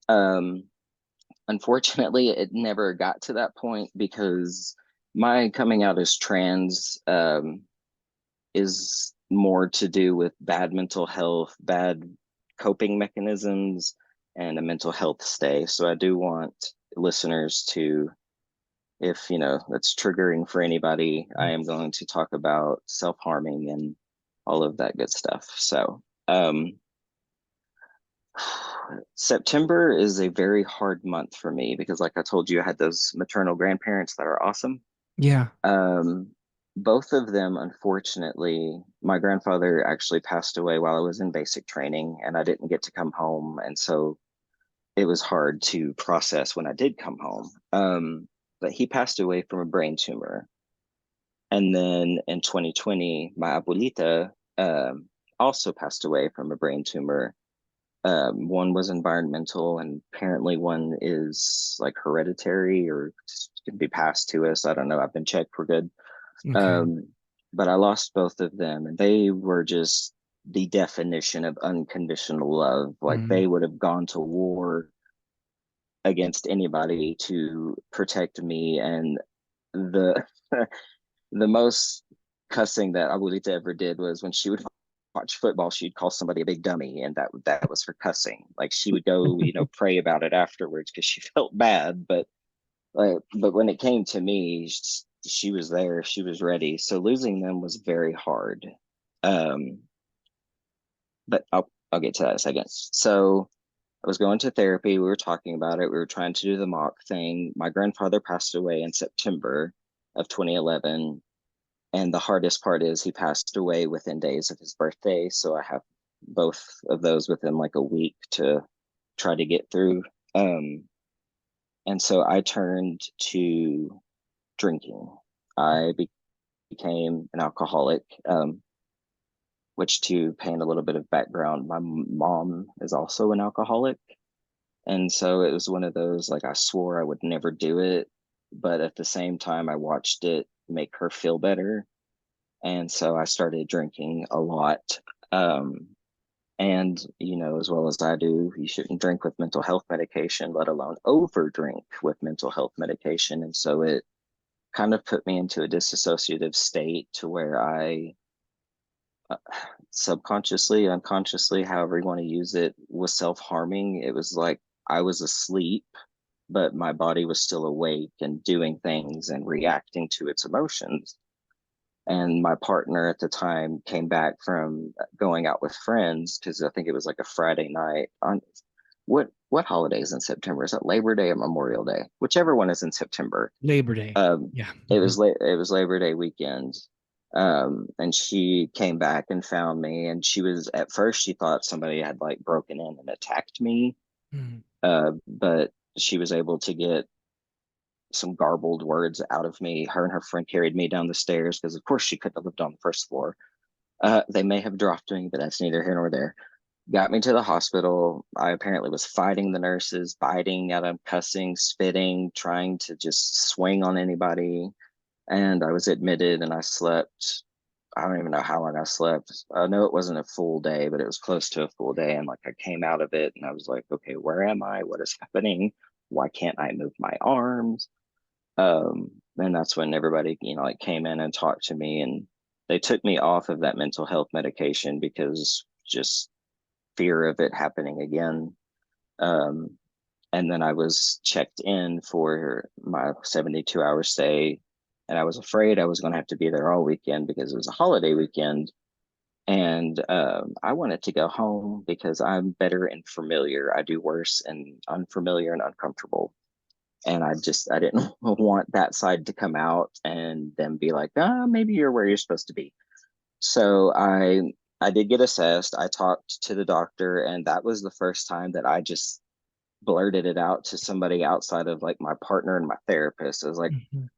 Um, Unfortunately, it never got to that point because my coming out as trans is more to do with bad mental health, bad coping mechanisms, and a mental health stay. So I do want listeners to, if that's triggering for anybody, I am going to talk about self-harming and all of that good stuff. So September is a very hard month for me because, like I told you, I had those maternal grandparents that are awesome. Yeah. um Both of them, unfortunately, my grandfather actually passed away while I was in basic training and I didn't get to come home, and so it was hard to process when I did come home. But he passed away from a brain tumor. And then in 2020, my abuelita also passed away from a brain tumor. One was environmental, and apparently one is like hereditary or can be passed to us. I don't know. I've been checked. We're good. Okay. Um, but I lost both of them, and they were just the definition of unconditional love. Like Mm, they would have gone to war against anybody to protect me. And the the most cussing that Abuelita ever did was when she would watch football, she'd call somebody a big dummy, and that was her cussing. Like she would go, pray about it afterwards because she felt bad. But when it came to me, she was there, she was ready. So losing them was very hard. Um, but I'll get to that in a second. So I was going to therapy. We were talking about it. We were trying to do the mock thing. My grandfather passed away in September of 2011. And the hardest part is he passed away within days of his birthday. So I have both of those within like a week to try to get through. And so I turned to drinking. I became an alcoholic, which, to paint a little bit of background, my mom is also an alcoholic. And so it was one of those, like, I swore I would never do it, but at the same time, I watched it make her feel better. And so I started drinking a lot. Um, and, as well as I do, you shouldn't drink with mental health medication, let alone over drink with mental health medication. And so it kind of put me into a disassociative state to where I subconsciously, unconsciously, however you want to use it, was self-harming. It was like I was asleep, but my body was still awake and doing things and reacting to its emotions. And my partner at the time came back from going out with friends, because I think it was like a Friday night on what holidays in September? Is it Labor Day or Memorial Day? Whichever one is in September. Labor Day. Yeah. It was Labor Day weekend. And she came back and found me, and at first she thought somebody had like broken in and attacked me. Mm. But she was able to get some garbled words out of me. Her and her friend carried me down the stairs because, of course, she couldn't have lived on the first floor. They may have dropped me, but that's neither here nor there. Got me to the hospital. I apparently was fighting the nurses, biting at them, cussing, spitting, trying to just swing on anybody. And I was admitted, and I slept. I don't even know how long I slept. I know it wasn't a full day, but it was close to a full day. And like I came out of it and I was like, okay, where am I? What is happening? Why can't I move my arms? And that's when everybody, like came in and talked to me, and they took me off of that mental health medication because just fear of it happening again. Um, and then I was checked in for my 72-hour stay, and I was afraid I was going to have to be there all weekend because it was a holiday weekend. And I wanted to go home because I'm better in familiar. I do worse in unfamiliar and uncomfortable. And I didn't want that side to come out and then be like, maybe you're where you're supposed to be. So I did get assessed. I talked to the doctor, and that was the first time that I just blurted it out to somebody outside of like my partner and my therapist. I was like, Mhm.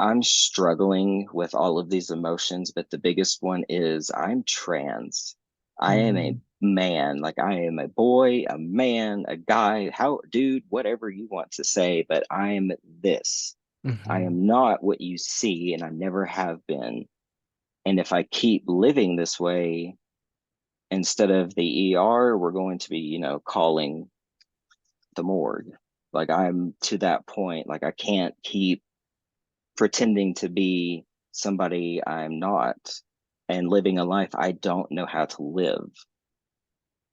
I'm struggling with all of these emotions, but the biggest one is I'm trans. I am a Mhm. man. Like, I am a boy, a man, a guy, dude, whatever you want to say, but I'm this. I Mhm. am not what you see, and I never have been. And if I keep living this way, instead of the ER, we're going to be, calling the morgue. Like, I'm to that point. Like, I can't keep pretending to be somebody I'm not and living a life I don't know how to live.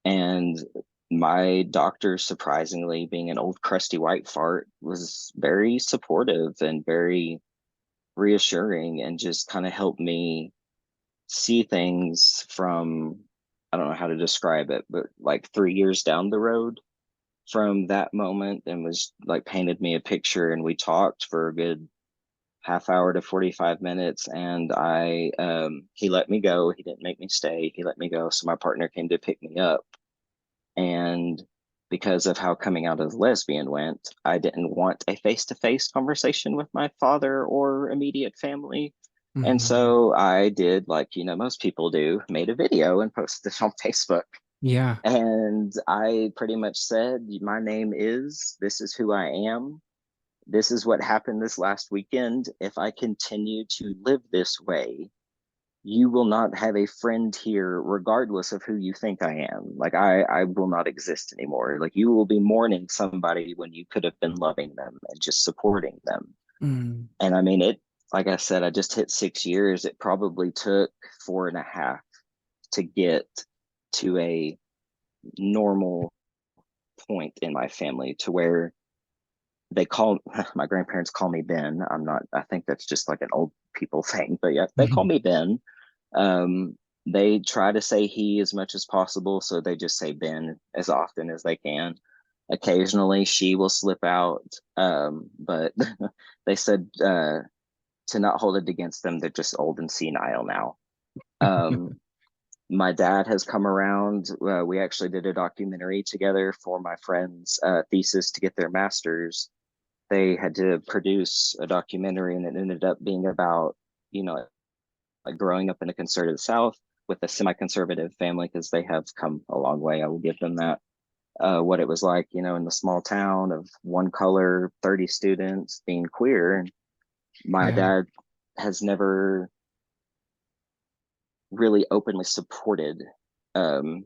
And my doctor, surprisingly, being an old crusty white fart, was very supportive and very reassuring, and just kind of helped me see things from, I don't know how to describe it, but like 3 years down the road from that moment, and was like painted me a picture. And we talked for a good half hour to 45 minutes, and he let me go. He didn't make me stay. He let me go. So my partner came to pick me up. And because of how coming out as lesbian went, I didn't want a face-to-face conversation with my father or immediate family. And Mhm. so I did, like, most people do, made a video and posted it on Facebook. Yeah. And I pretty much said, my name is, this is who I am. This is what happened this last weekend. If I continue to live this way, you will not have a friend here, regardless of who you think I am. Like, I will not exist anymore. Like, you will be mourning somebody when you could have been loving them and just supporting them. Mm. And I mean, like I said, I just hit 6 years. It probably took 4.5 to get to a normal point in my family, to where they call my grandparents call me Ben. I'm not, I think that's just like an old people thing, but yeah, they call me Ben. Um, they try to say he as much as possible, so they just say Ben as often as they can. Occasionally, she will slip out, but they said to not hold it against them. They're just old and senile now. Um, My dad has come around. We actually did a documentary together for my friend's thesis to get their master's. They had to produce a documentary, and it ended up being about, you know, like growing up in a conservative South with a semi-conservative family, because they have come a long way. I will give them that. What it was like, in the small town of one color, 30 students, being queer. And my Yeah. dad has never really openly supported um,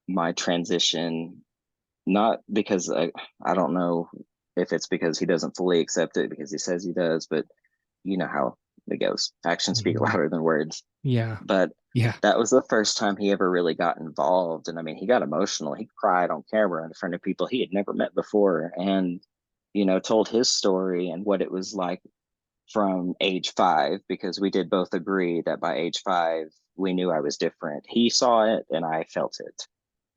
my transition, not because I don't know if it's because he doesn't fully accept it because he says he does, but you know how it goes. Actions speak Mhm. louder than words. Yeah. But Yeah. that was the first time he ever really got involved. And I mean, he got emotional. He cried on camera in front of people he had never met before, and, told his story and what it was like from age 5, because we did both agree that by age 5, we knew I was different. He saw it and I felt it.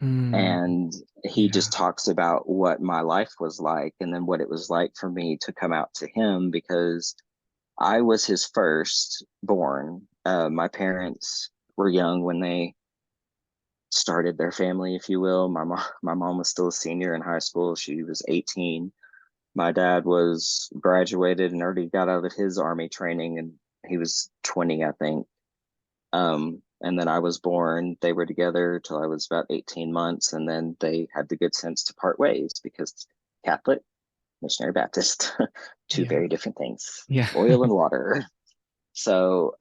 Mm, And he just yeah. talks about what my life was like and then what it was like for me to come out to him, because I was his first born. My parents were young when they started their family, if you will. My mom was still a senior in high school. She was 18. My dad was graduated and already got out of his army training, and he was 20, I think. And then I was born. They were together till I was about 18 months, and then they had the good sense to part ways because Catholic, missionary Baptist, two Yeah. very different things. Yeah. Oil and water. So,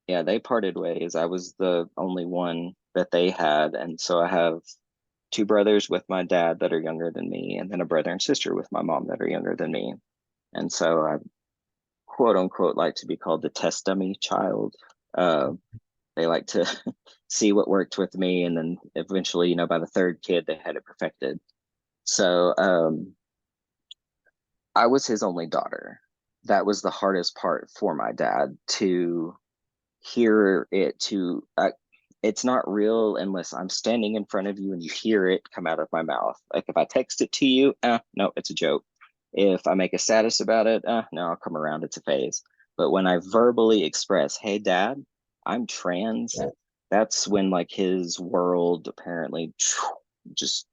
yeah, they parted ways. I was the only one that they had. And so I have two brothers with my dad that are younger than me, and then a brother and sister with my mom that are younger than me. And so I, quote unquote, like to be called the test dummy child. They like to see what worked with me. And then eventually, by the third kid, they had it perfected. So I was his only daughter. That was the hardest part for my dad to hear it. It's not real unless I'm standing in front of you and you hear it come out of my mouth. Like if I text it to you, no, it's a joke. If I make a status about it, no, I'll come around, it's a phase. But when I verbally express, hey dad, I'm trans, that's when like his world apparently just,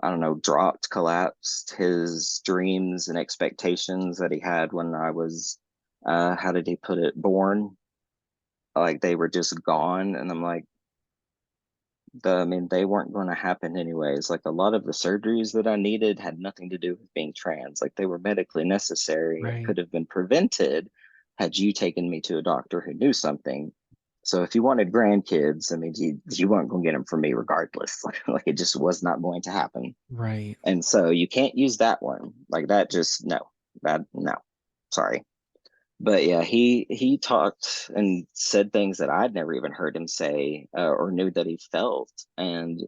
I don't know, dropped, collapsed. His dreams and expectations that he had when I was, how did he put it, born, like they were just gone. And I'm like, I mean, they weren't going to happen anyways. Like a lot of the surgeries that I needed had nothing to do with being trans. Like they were medically necessary and Right. could have been prevented had you taken me to a doctor who knew something. So if you wanted grandkids, I mean, you weren't going to get them from me regardless. Like it just was not going to happen. Right. And so you can't use that one. Like that just no. That no. Sorry. But yeah, he talked and said things that I'd never even heard him say, or knew that he felt. And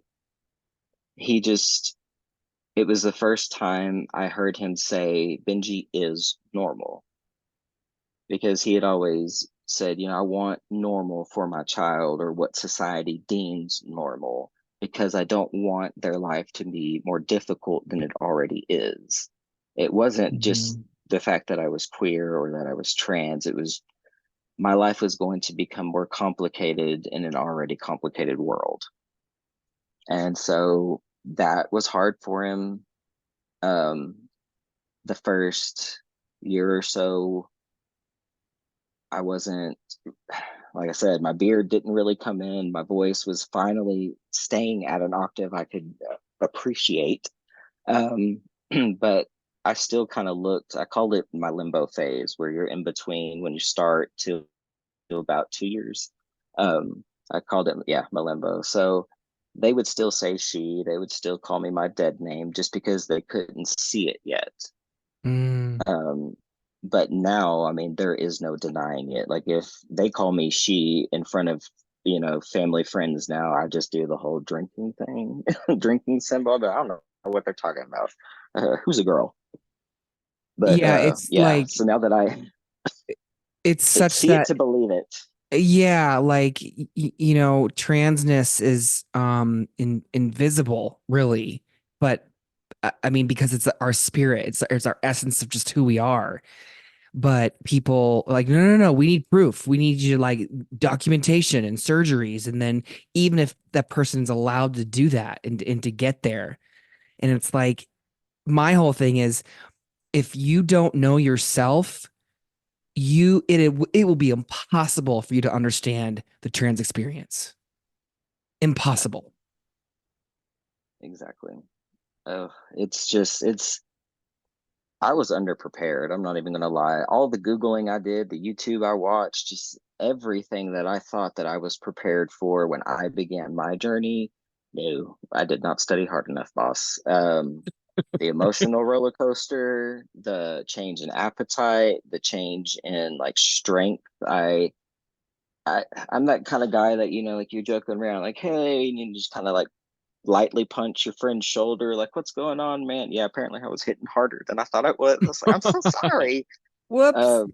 he just, it was the first time I heard him say Benji is normal, because he had always said, I want normal for my child, or what society deems normal, because I don't want their life to be more difficult than it already is. It wasn't just Mhm. the fact that I was queer or that I was trans. It was my life was going to become more complicated in an already complicated world. And so that was hard for him. Um, the first year or so, I wasn't, like I said, my beard didn't really come in. My voice was finally staying at an octave I could appreciate. Um, but I still kind of looked, I called it my limbo phase, where you're in between when you start to about 2 years. I called it, yeah, Malembo. So they would still say she, they would still call me my dead name just because they couldn't see it yet. Mm, Um, but now, I mean, there is no denying it. Like if they call me she in front of, family friends now, I just do the whole drinking thing, drinking symbol, but I don't know what they're talking about. Who's a girl? But yeah, it's yeah, like so now that it's it's such see it that to believe it. yeah, like transness is invisible, really. But I mean, because it's our spirit, it's our essence of just who we are. But people are like, no, no, no, we need proof. We need you like documentation and surgeries. And then even if that person's allowed to do that and to get there, and it's like my whole thing is if you don't know yourself, it will be impossible for you to understand the trans experience. Yeah, Impossible. exactly. Oh, it's I was underprepared. I'm not even gonna lie. All the Googling I did, the YouTube I watched, just everything that I thought that I was prepared for when I began my journey. No, I did not study hard enough, boss. The emotional roller coaster, the change in appetite, the change in like strength. I I'm that kind of guy that, like you're joking around, like, hey, and you just kind of like lightly punch your friend's shoulder, like, what's going on, man? Yeah, apparently I was hitting harder than I thought I was. I was like, I'm so sorry. Whoops. Uh,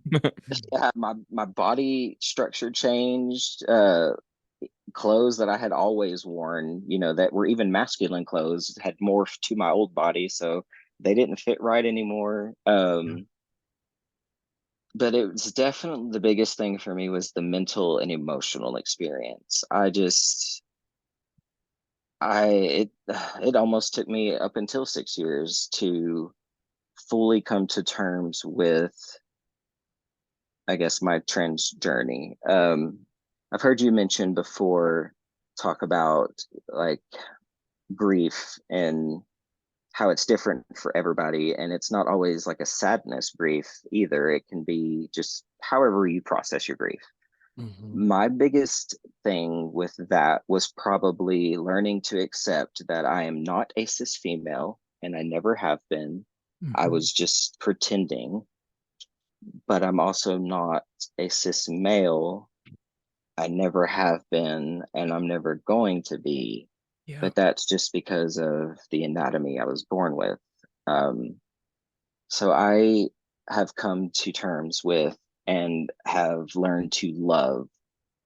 yeah, my body structure changed. Clothes that I had always worn, that were even masculine clothes, had morphed to my old body, so they didn't fit right anymore. But it was definitely the biggest thing for me was the mental and emotional experience. It almost took me up until 6 years to fully come to terms with, I guess, my trans journey. I've heard you mention before, talk about like grief and how it's different for everybody. And it's not always like a sadness grief either. It can be just however you process your grief. Mhm. My biggest thing with that was probably learning to accept that I am not a cis female and I never have been. I Mhm. was just pretending, but I'm also not a cis male. I never have been, and I'm never going to be. Yeah. But that's just because of the anatomy I was born with. Um, so I have come to terms with and have learned to love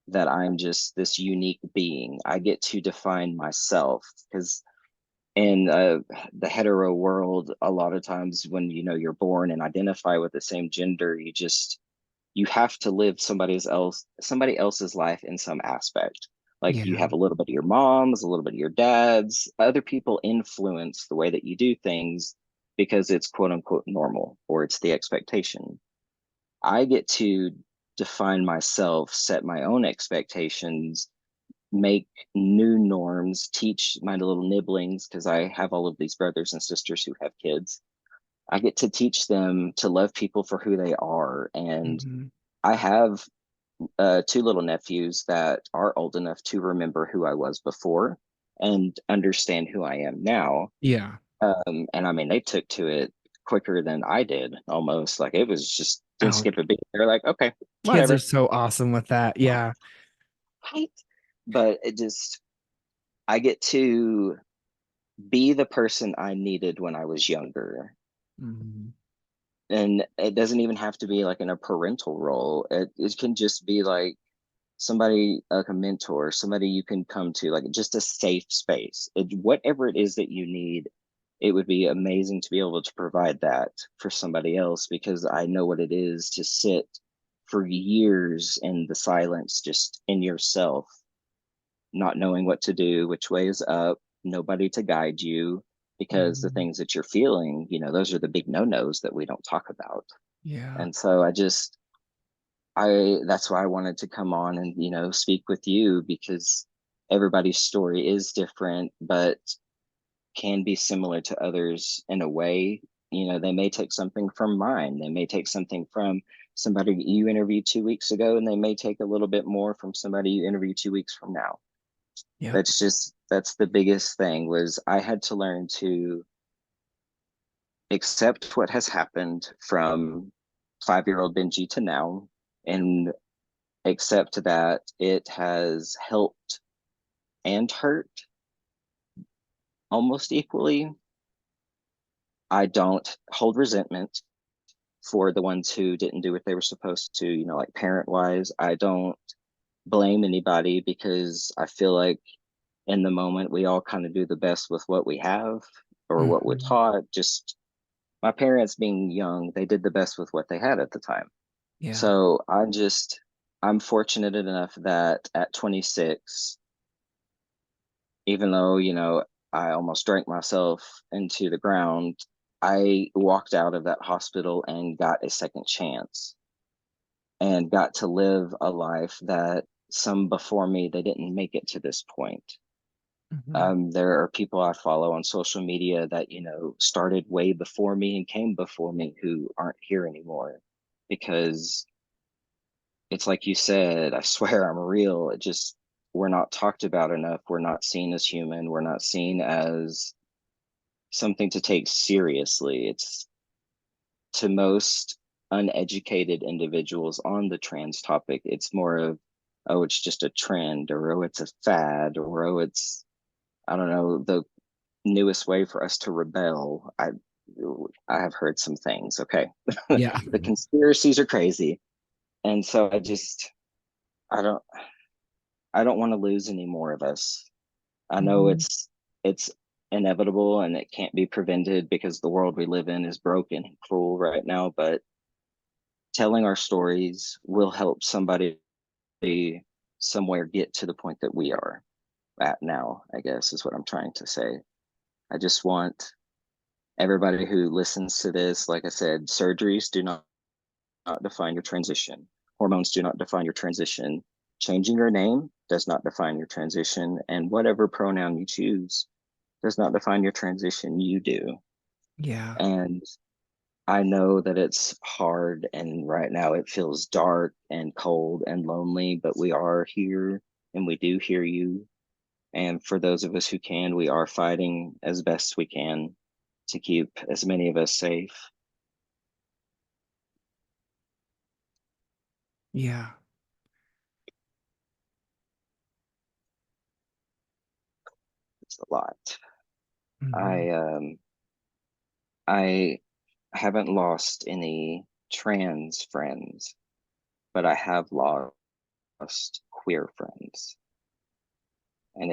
that I'm just this unique being. I get to define myself because in the hetero world, a lot of times when you're born and identify with the same gender, you have to live somebody else's life in some aspect. Like you Yeah. have a little bit of your mom's, a little bit of your dad's. Other people influence the way that you do things because it's quote unquote normal or it's the expectation. I get to define myself, set my own expectations, make new norms, teach my little nibblings because I have all of these brothers and sisters who have kids. I get to teach them to love people for who they are. And Mhm. I have two little nephews that are old enough to remember who I was before and understand who I am now. Yeah. And I mean, they took to it quicker than I did almost. Like it was just didn't Oh, skip a beat. They're like, okay, kids are whatever. so awesome with that. Yeah. Right. But I get to be the person I needed when I was younger. Mhm. And it doesn't even have to be like in a parental role. It can just be like somebody like a mentor, somebody you can come to, like just a safe space. Whatever it is that you need, it would be amazing to be able to provide that for somebody else because I know what it is to sit for years in the silence, just in yourself, not knowing what to do, which way is up, nobody to guide you, because the Mhm. things that you're feeling, those are the big no-nos that we don't talk about. Yeah. And so that's why I wanted to come on and, speak with you because everybody's story is different, but can be similar to others in a way. They may take something from mine. They may take something from somebody you interviewed 2 weeks ago, and they may take a little bit more from somebody you interviewed 2 weeks from now. Yep. That's the biggest thing was I had to learn to accept what has happened from 5-year-old Benji to now and accept that it has helped and hurt almost equally. I don't hold resentment for the ones who didn't do what they were supposed to, like parent wise. I don't blame anybody because I feel like in the moment we all kind of do the best with what we have or what we're Mhm. taught. Just my parents being young, they did the best with what they had at the time. Yeah. So I'm fortunate enough that at 26, even though, I almost drank myself into the ground, I walked out of that hospital and got a second chance and got to live a life that some before me, they didn't make it to this point. Hmm. There are people I follow on social media that, started way before me and came before me who aren't here anymore because it's like you said, I swear I'm real. We're not talked about enough. We're not seen as human. We're not seen as something to take seriously. It's to most uneducated individuals on the trans topic, it's more of, oh, it's just a trend, or oh, it's a fad, or oh, it's, I don't know, the newest way for us to rebel. I have heard some things. Okay. Yeah. The conspiracies are crazy. And so I don't I don't want to lose any more of us. I know Hmm. it's inevitable and it can't be prevented because the world we live in is broken and cruel right now, but telling our stories will help somebody somewhere get to the point that we are at now, I guess is what I'm trying to say. I just want everybody who listens to this, like I said, surgeries do not define your transition. Hormones do not define your transition. Changing your name does not define your transition. And whatever pronoun you choose does not define your transition. You do. Yeah. And I know that it's hard and right now it feels dark and cold and lonely, but we are here and we do hear you. And for those of us who can, we are fighting as best we can to keep as many of us safe. Yeah. It's a lot. Hmm. I haven't lost any trans friends, but I have lost queer friends. And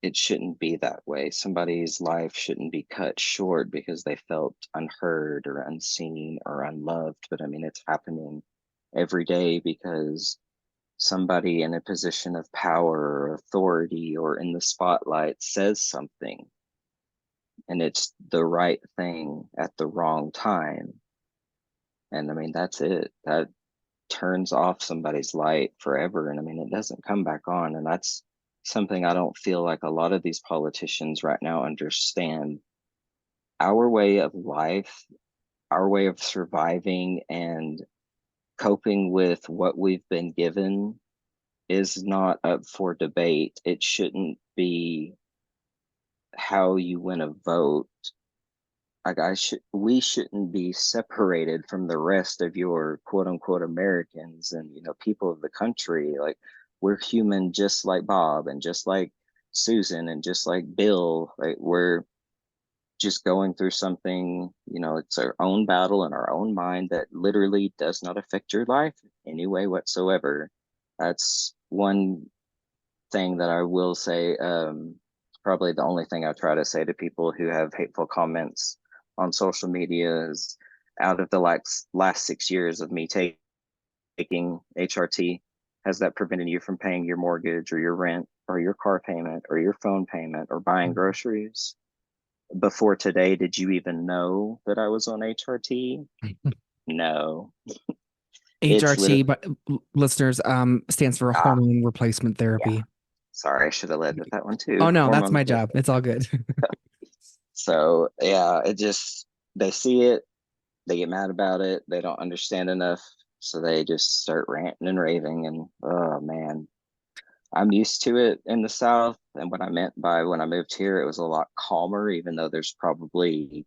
it shouldn't be that way. Somebody's life shouldn't be cut short because they felt unheard or unseen or unloved. But I mean, it's happening every day because somebody in a position of power or authority or in the spotlight says something and it's the right thing at the wrong time. And I mean, that's it. That turns off somebody's light forever. And I mean, it doesn't come back on. And that's something I don't feel like a lot of these politicians right now understand. Our way of life, our way of surviving and coping with what we've been given is not up for debate. It shouldn't be how you win a vote. Like we shouldn't be separated from the rest of your quote unquote Americans and people of the country. Like we're human just like Bob and just like Susan and just like Bill. Like we're just going through something, it's our own battle in our own mind that literally does not affect your life in any way whatsoever. That's one thing that I will say. Probably the only thing I try to say to people who have hateful comments on social media is, out of the last 6 years of me taking HRT, has that prevented you from paying your mortgage or your rent or your car payment or your phone payment or buying groceries? Before today, did you even know that I was on HRT? No. It's HRT, literally, but listeners, stands for ah, hormone replacement yeah. therapy. Sorry, I should have led with that one Oh too. no, that's Hormone my job. replacement. It's all good. So yeah, they see it, they get mad about it, they don't understand enough, so they just start ranting and raving. And oh man, I'm used to it in the South. And what I meant by when I moved here, it was a lot calmer, even though there's probably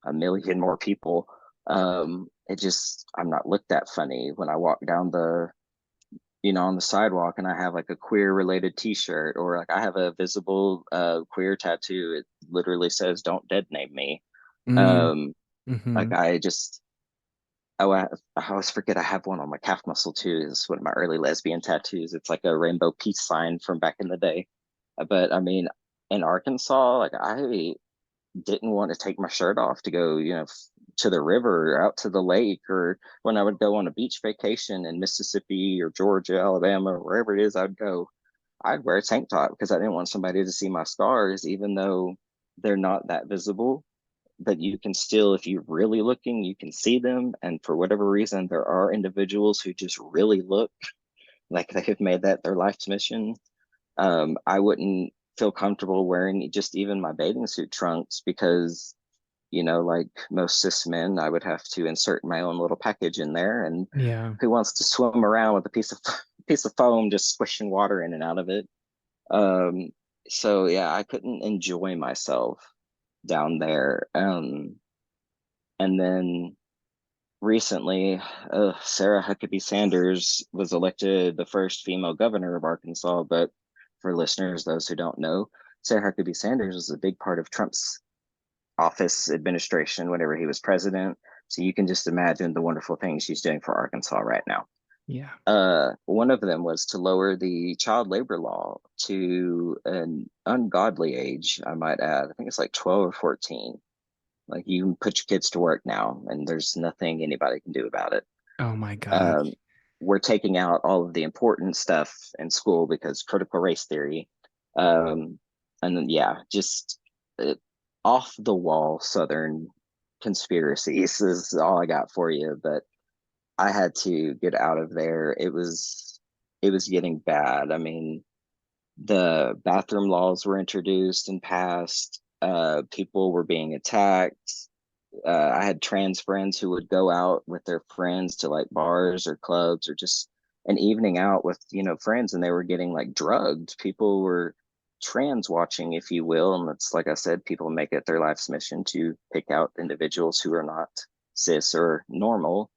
a million more people. I'm not looked at funny when I walk down on the sidewalk and I have like a queer related t-shirt, or like I have a visible queer tattoo. It literally says "Don't dead name me." Mm, Um, hmm. like oh, I always forget I have one on my calf muscle too. It's one of my early lesbian tattoos. It's like a rainbow peace sign from back in the day. But I mean, in Arkansas, like didn't want to take my shirt off to go, to the river or out to the lake, or when I would go on a beach vacation in Mississippi or Georgia, Alabama, or wherever it is I'd go, I'd wear a tank top because I didn't want somebody to see my scars, even though they're not that visible. But you can still, if you're really looking, you can see them. And for whatever reason, there are individuals who just really look like they have made that their life's mission. I wouldn't feel comfortable wearing just even my bathing suit trunks because, like most cis men, I would have to insert my own little package in there. And Yeah. who wants to swim around with a piece of foam just squishing water in and out of it? Um, so yeah, I couldn't enjoy myself down there. And then recently, Sarah Huckabee Sanders was elected the first female governor of Arkansas. But for listeners, those who don't know, Sarah Huckabee Sanders was a big part of Trump's office administration whenever he was president. So you can just imagine the wonderful things she's doing for Arkansas right now. Yeah. One of them was to lower the child labor law to an ungodly age, I might add. I think it's like 12 or 14. Like you can put your kids to work now, and there's nothing anybody can do about it. Oh my Um, gosh. we're taking out all of the important stuff in school because critical race theory. Um, and then, yeah, just uh, off the wall Southern conspiracies is all I got for you. But I had to get out of there. It was getting bad. I mean, the bathroom laws were introduced and passed. People were being attacked. I had trans friends who would go out with their friends to like bars or clubs or just an evening out with, friends, and they were getting like drugged. People were trans watching, if you will. And it's like I said, people make it their life's mission to pick out individuals who are not cis or normal.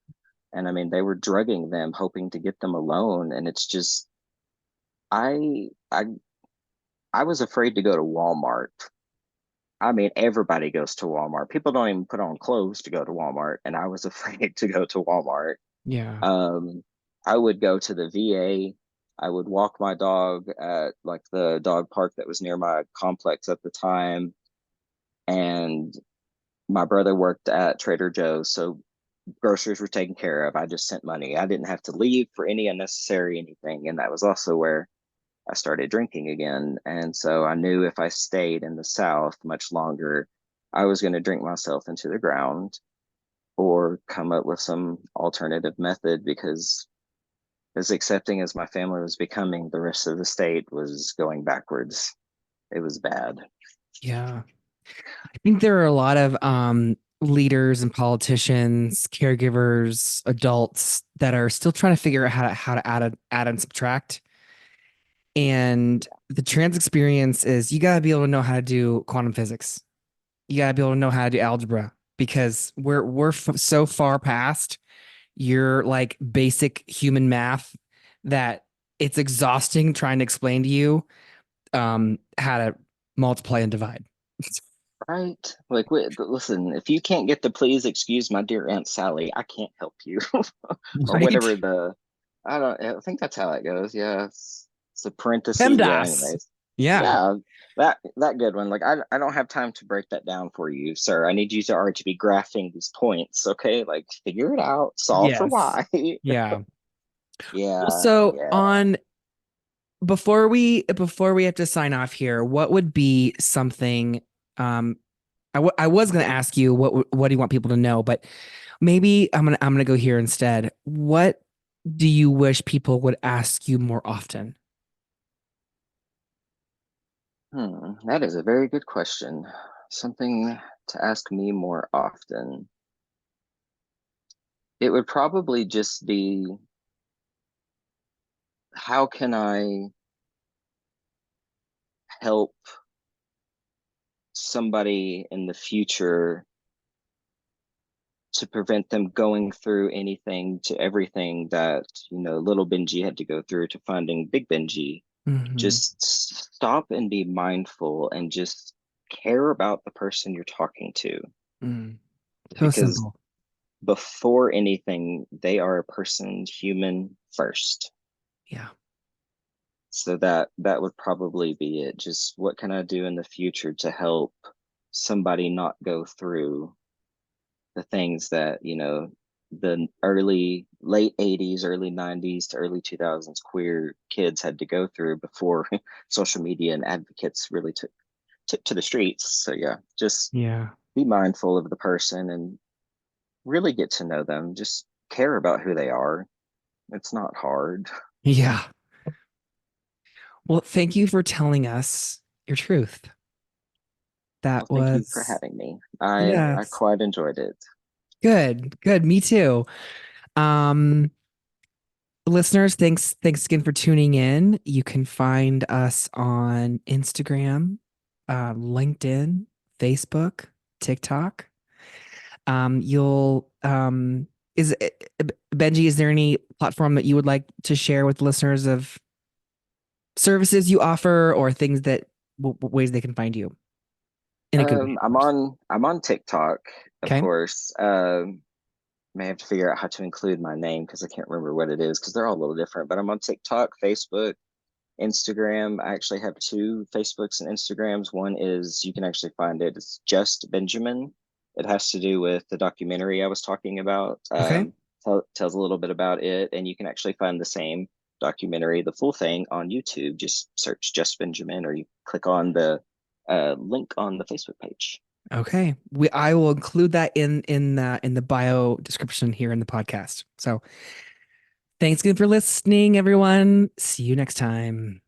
And I mean, they were drugging them, hoping to get them alone. And it's just, I, I, I was afraid to go to Walmart. I mean, everybody goes to Walmart. People don't even put on clothes to go to Walmart, and I was afraid to go to Walmart. Yeah. Um, I would go to the VA. I would walk my dog at like the dog park that was near my complex at the time, and my brother worked at Trader Joe's, so groceries were taken care of. I just sent money. I didn't have to leave for any unnecessary anything, and that was also where I started drinking again. And so I knew if I stayed in the South much longer, I was going to drink myself into the ground or come up with some alternative method because as accepting as my family was becoming, the rest of the state was going backwards. It was bad. Yeah. I think there are a lot of leaders and politicians, caregivers, adults that are still trying to figure out how to add and subtract. And the trans experience is you got to be able to know how to do quantum physics. You got to be able to know how to do algebra because we're so far past your like basic human math that it's exhausting trying to explain to you how to multiply and divide. Right? Like, wait, listen, if you can't get the please excuse my dear Aunt Sally, I can't help you. Or Right? whatever I think that's how it goes. Yeah. It's a parenthesis. Yeah, PEMDAS. anyways. Yeah. Yeah, that good one. Like I don't have time to break that down for you, sir. I need you to already be graphing these points, okay? Like figure it out, solve for Yes. why. Yeah. Well, Yeah, so yeah. on before we have to sign off here, what would be something I was going to ask you what do you want people to know, but maybe I'm going to go here instead. What do you wish people would ask you more often? That is a very good question. Something to ask me more often. It would probably just be, how can I help somebody in the future to prevent them going through anything to everything that, little Benji had to go through to finding big Benji. Hmm. Just stop and be mindful and just care about the person you're talking to, Mm. So because simple. before anything, they are a person, human first. Yeah. So that would probably be it. Just what can I do in the future to help somebody not go through the things that, the late 80s, early 90s to early 2000s queer kids had to go through before social media and advocates really took to the streets. So yeah, just Yeah. be mindful of the person and really get to know them. Just care about who they are. It's not hard. Yeah. Well, thank you for telling us your truth. Well, That thank you for was, having me. I yes, quite enjoyed it. good. Good. Me too. Um, Listeners, thanks again for tuning in. You can find us on Instagram, LinkedIn, Facebook, TikTok. You'll is Benji, is there any platform that you would like to share with listeners of services you offer or things that ways they can find you in a good way, of course? I'm on TikTok, of Okay. course. May have to figure out how to include my name because I can't remember what it is because they're all a little different. But I'm on TikTok, Facebook, Instagram. I actually have two Facebooks and Instagrams. One is you can actually find it. It's just Benjamin. It has to do with the documentary I was talking about. Okay. Tells a little bit about it, and you can actually find the same documentary, the full thing, on YouTube. Just search just Benjamin, or you click on the link on the Facebook page. Okay. I will include that in the bio description here in the podcast. So thanks again for listening, everyone. See you next time.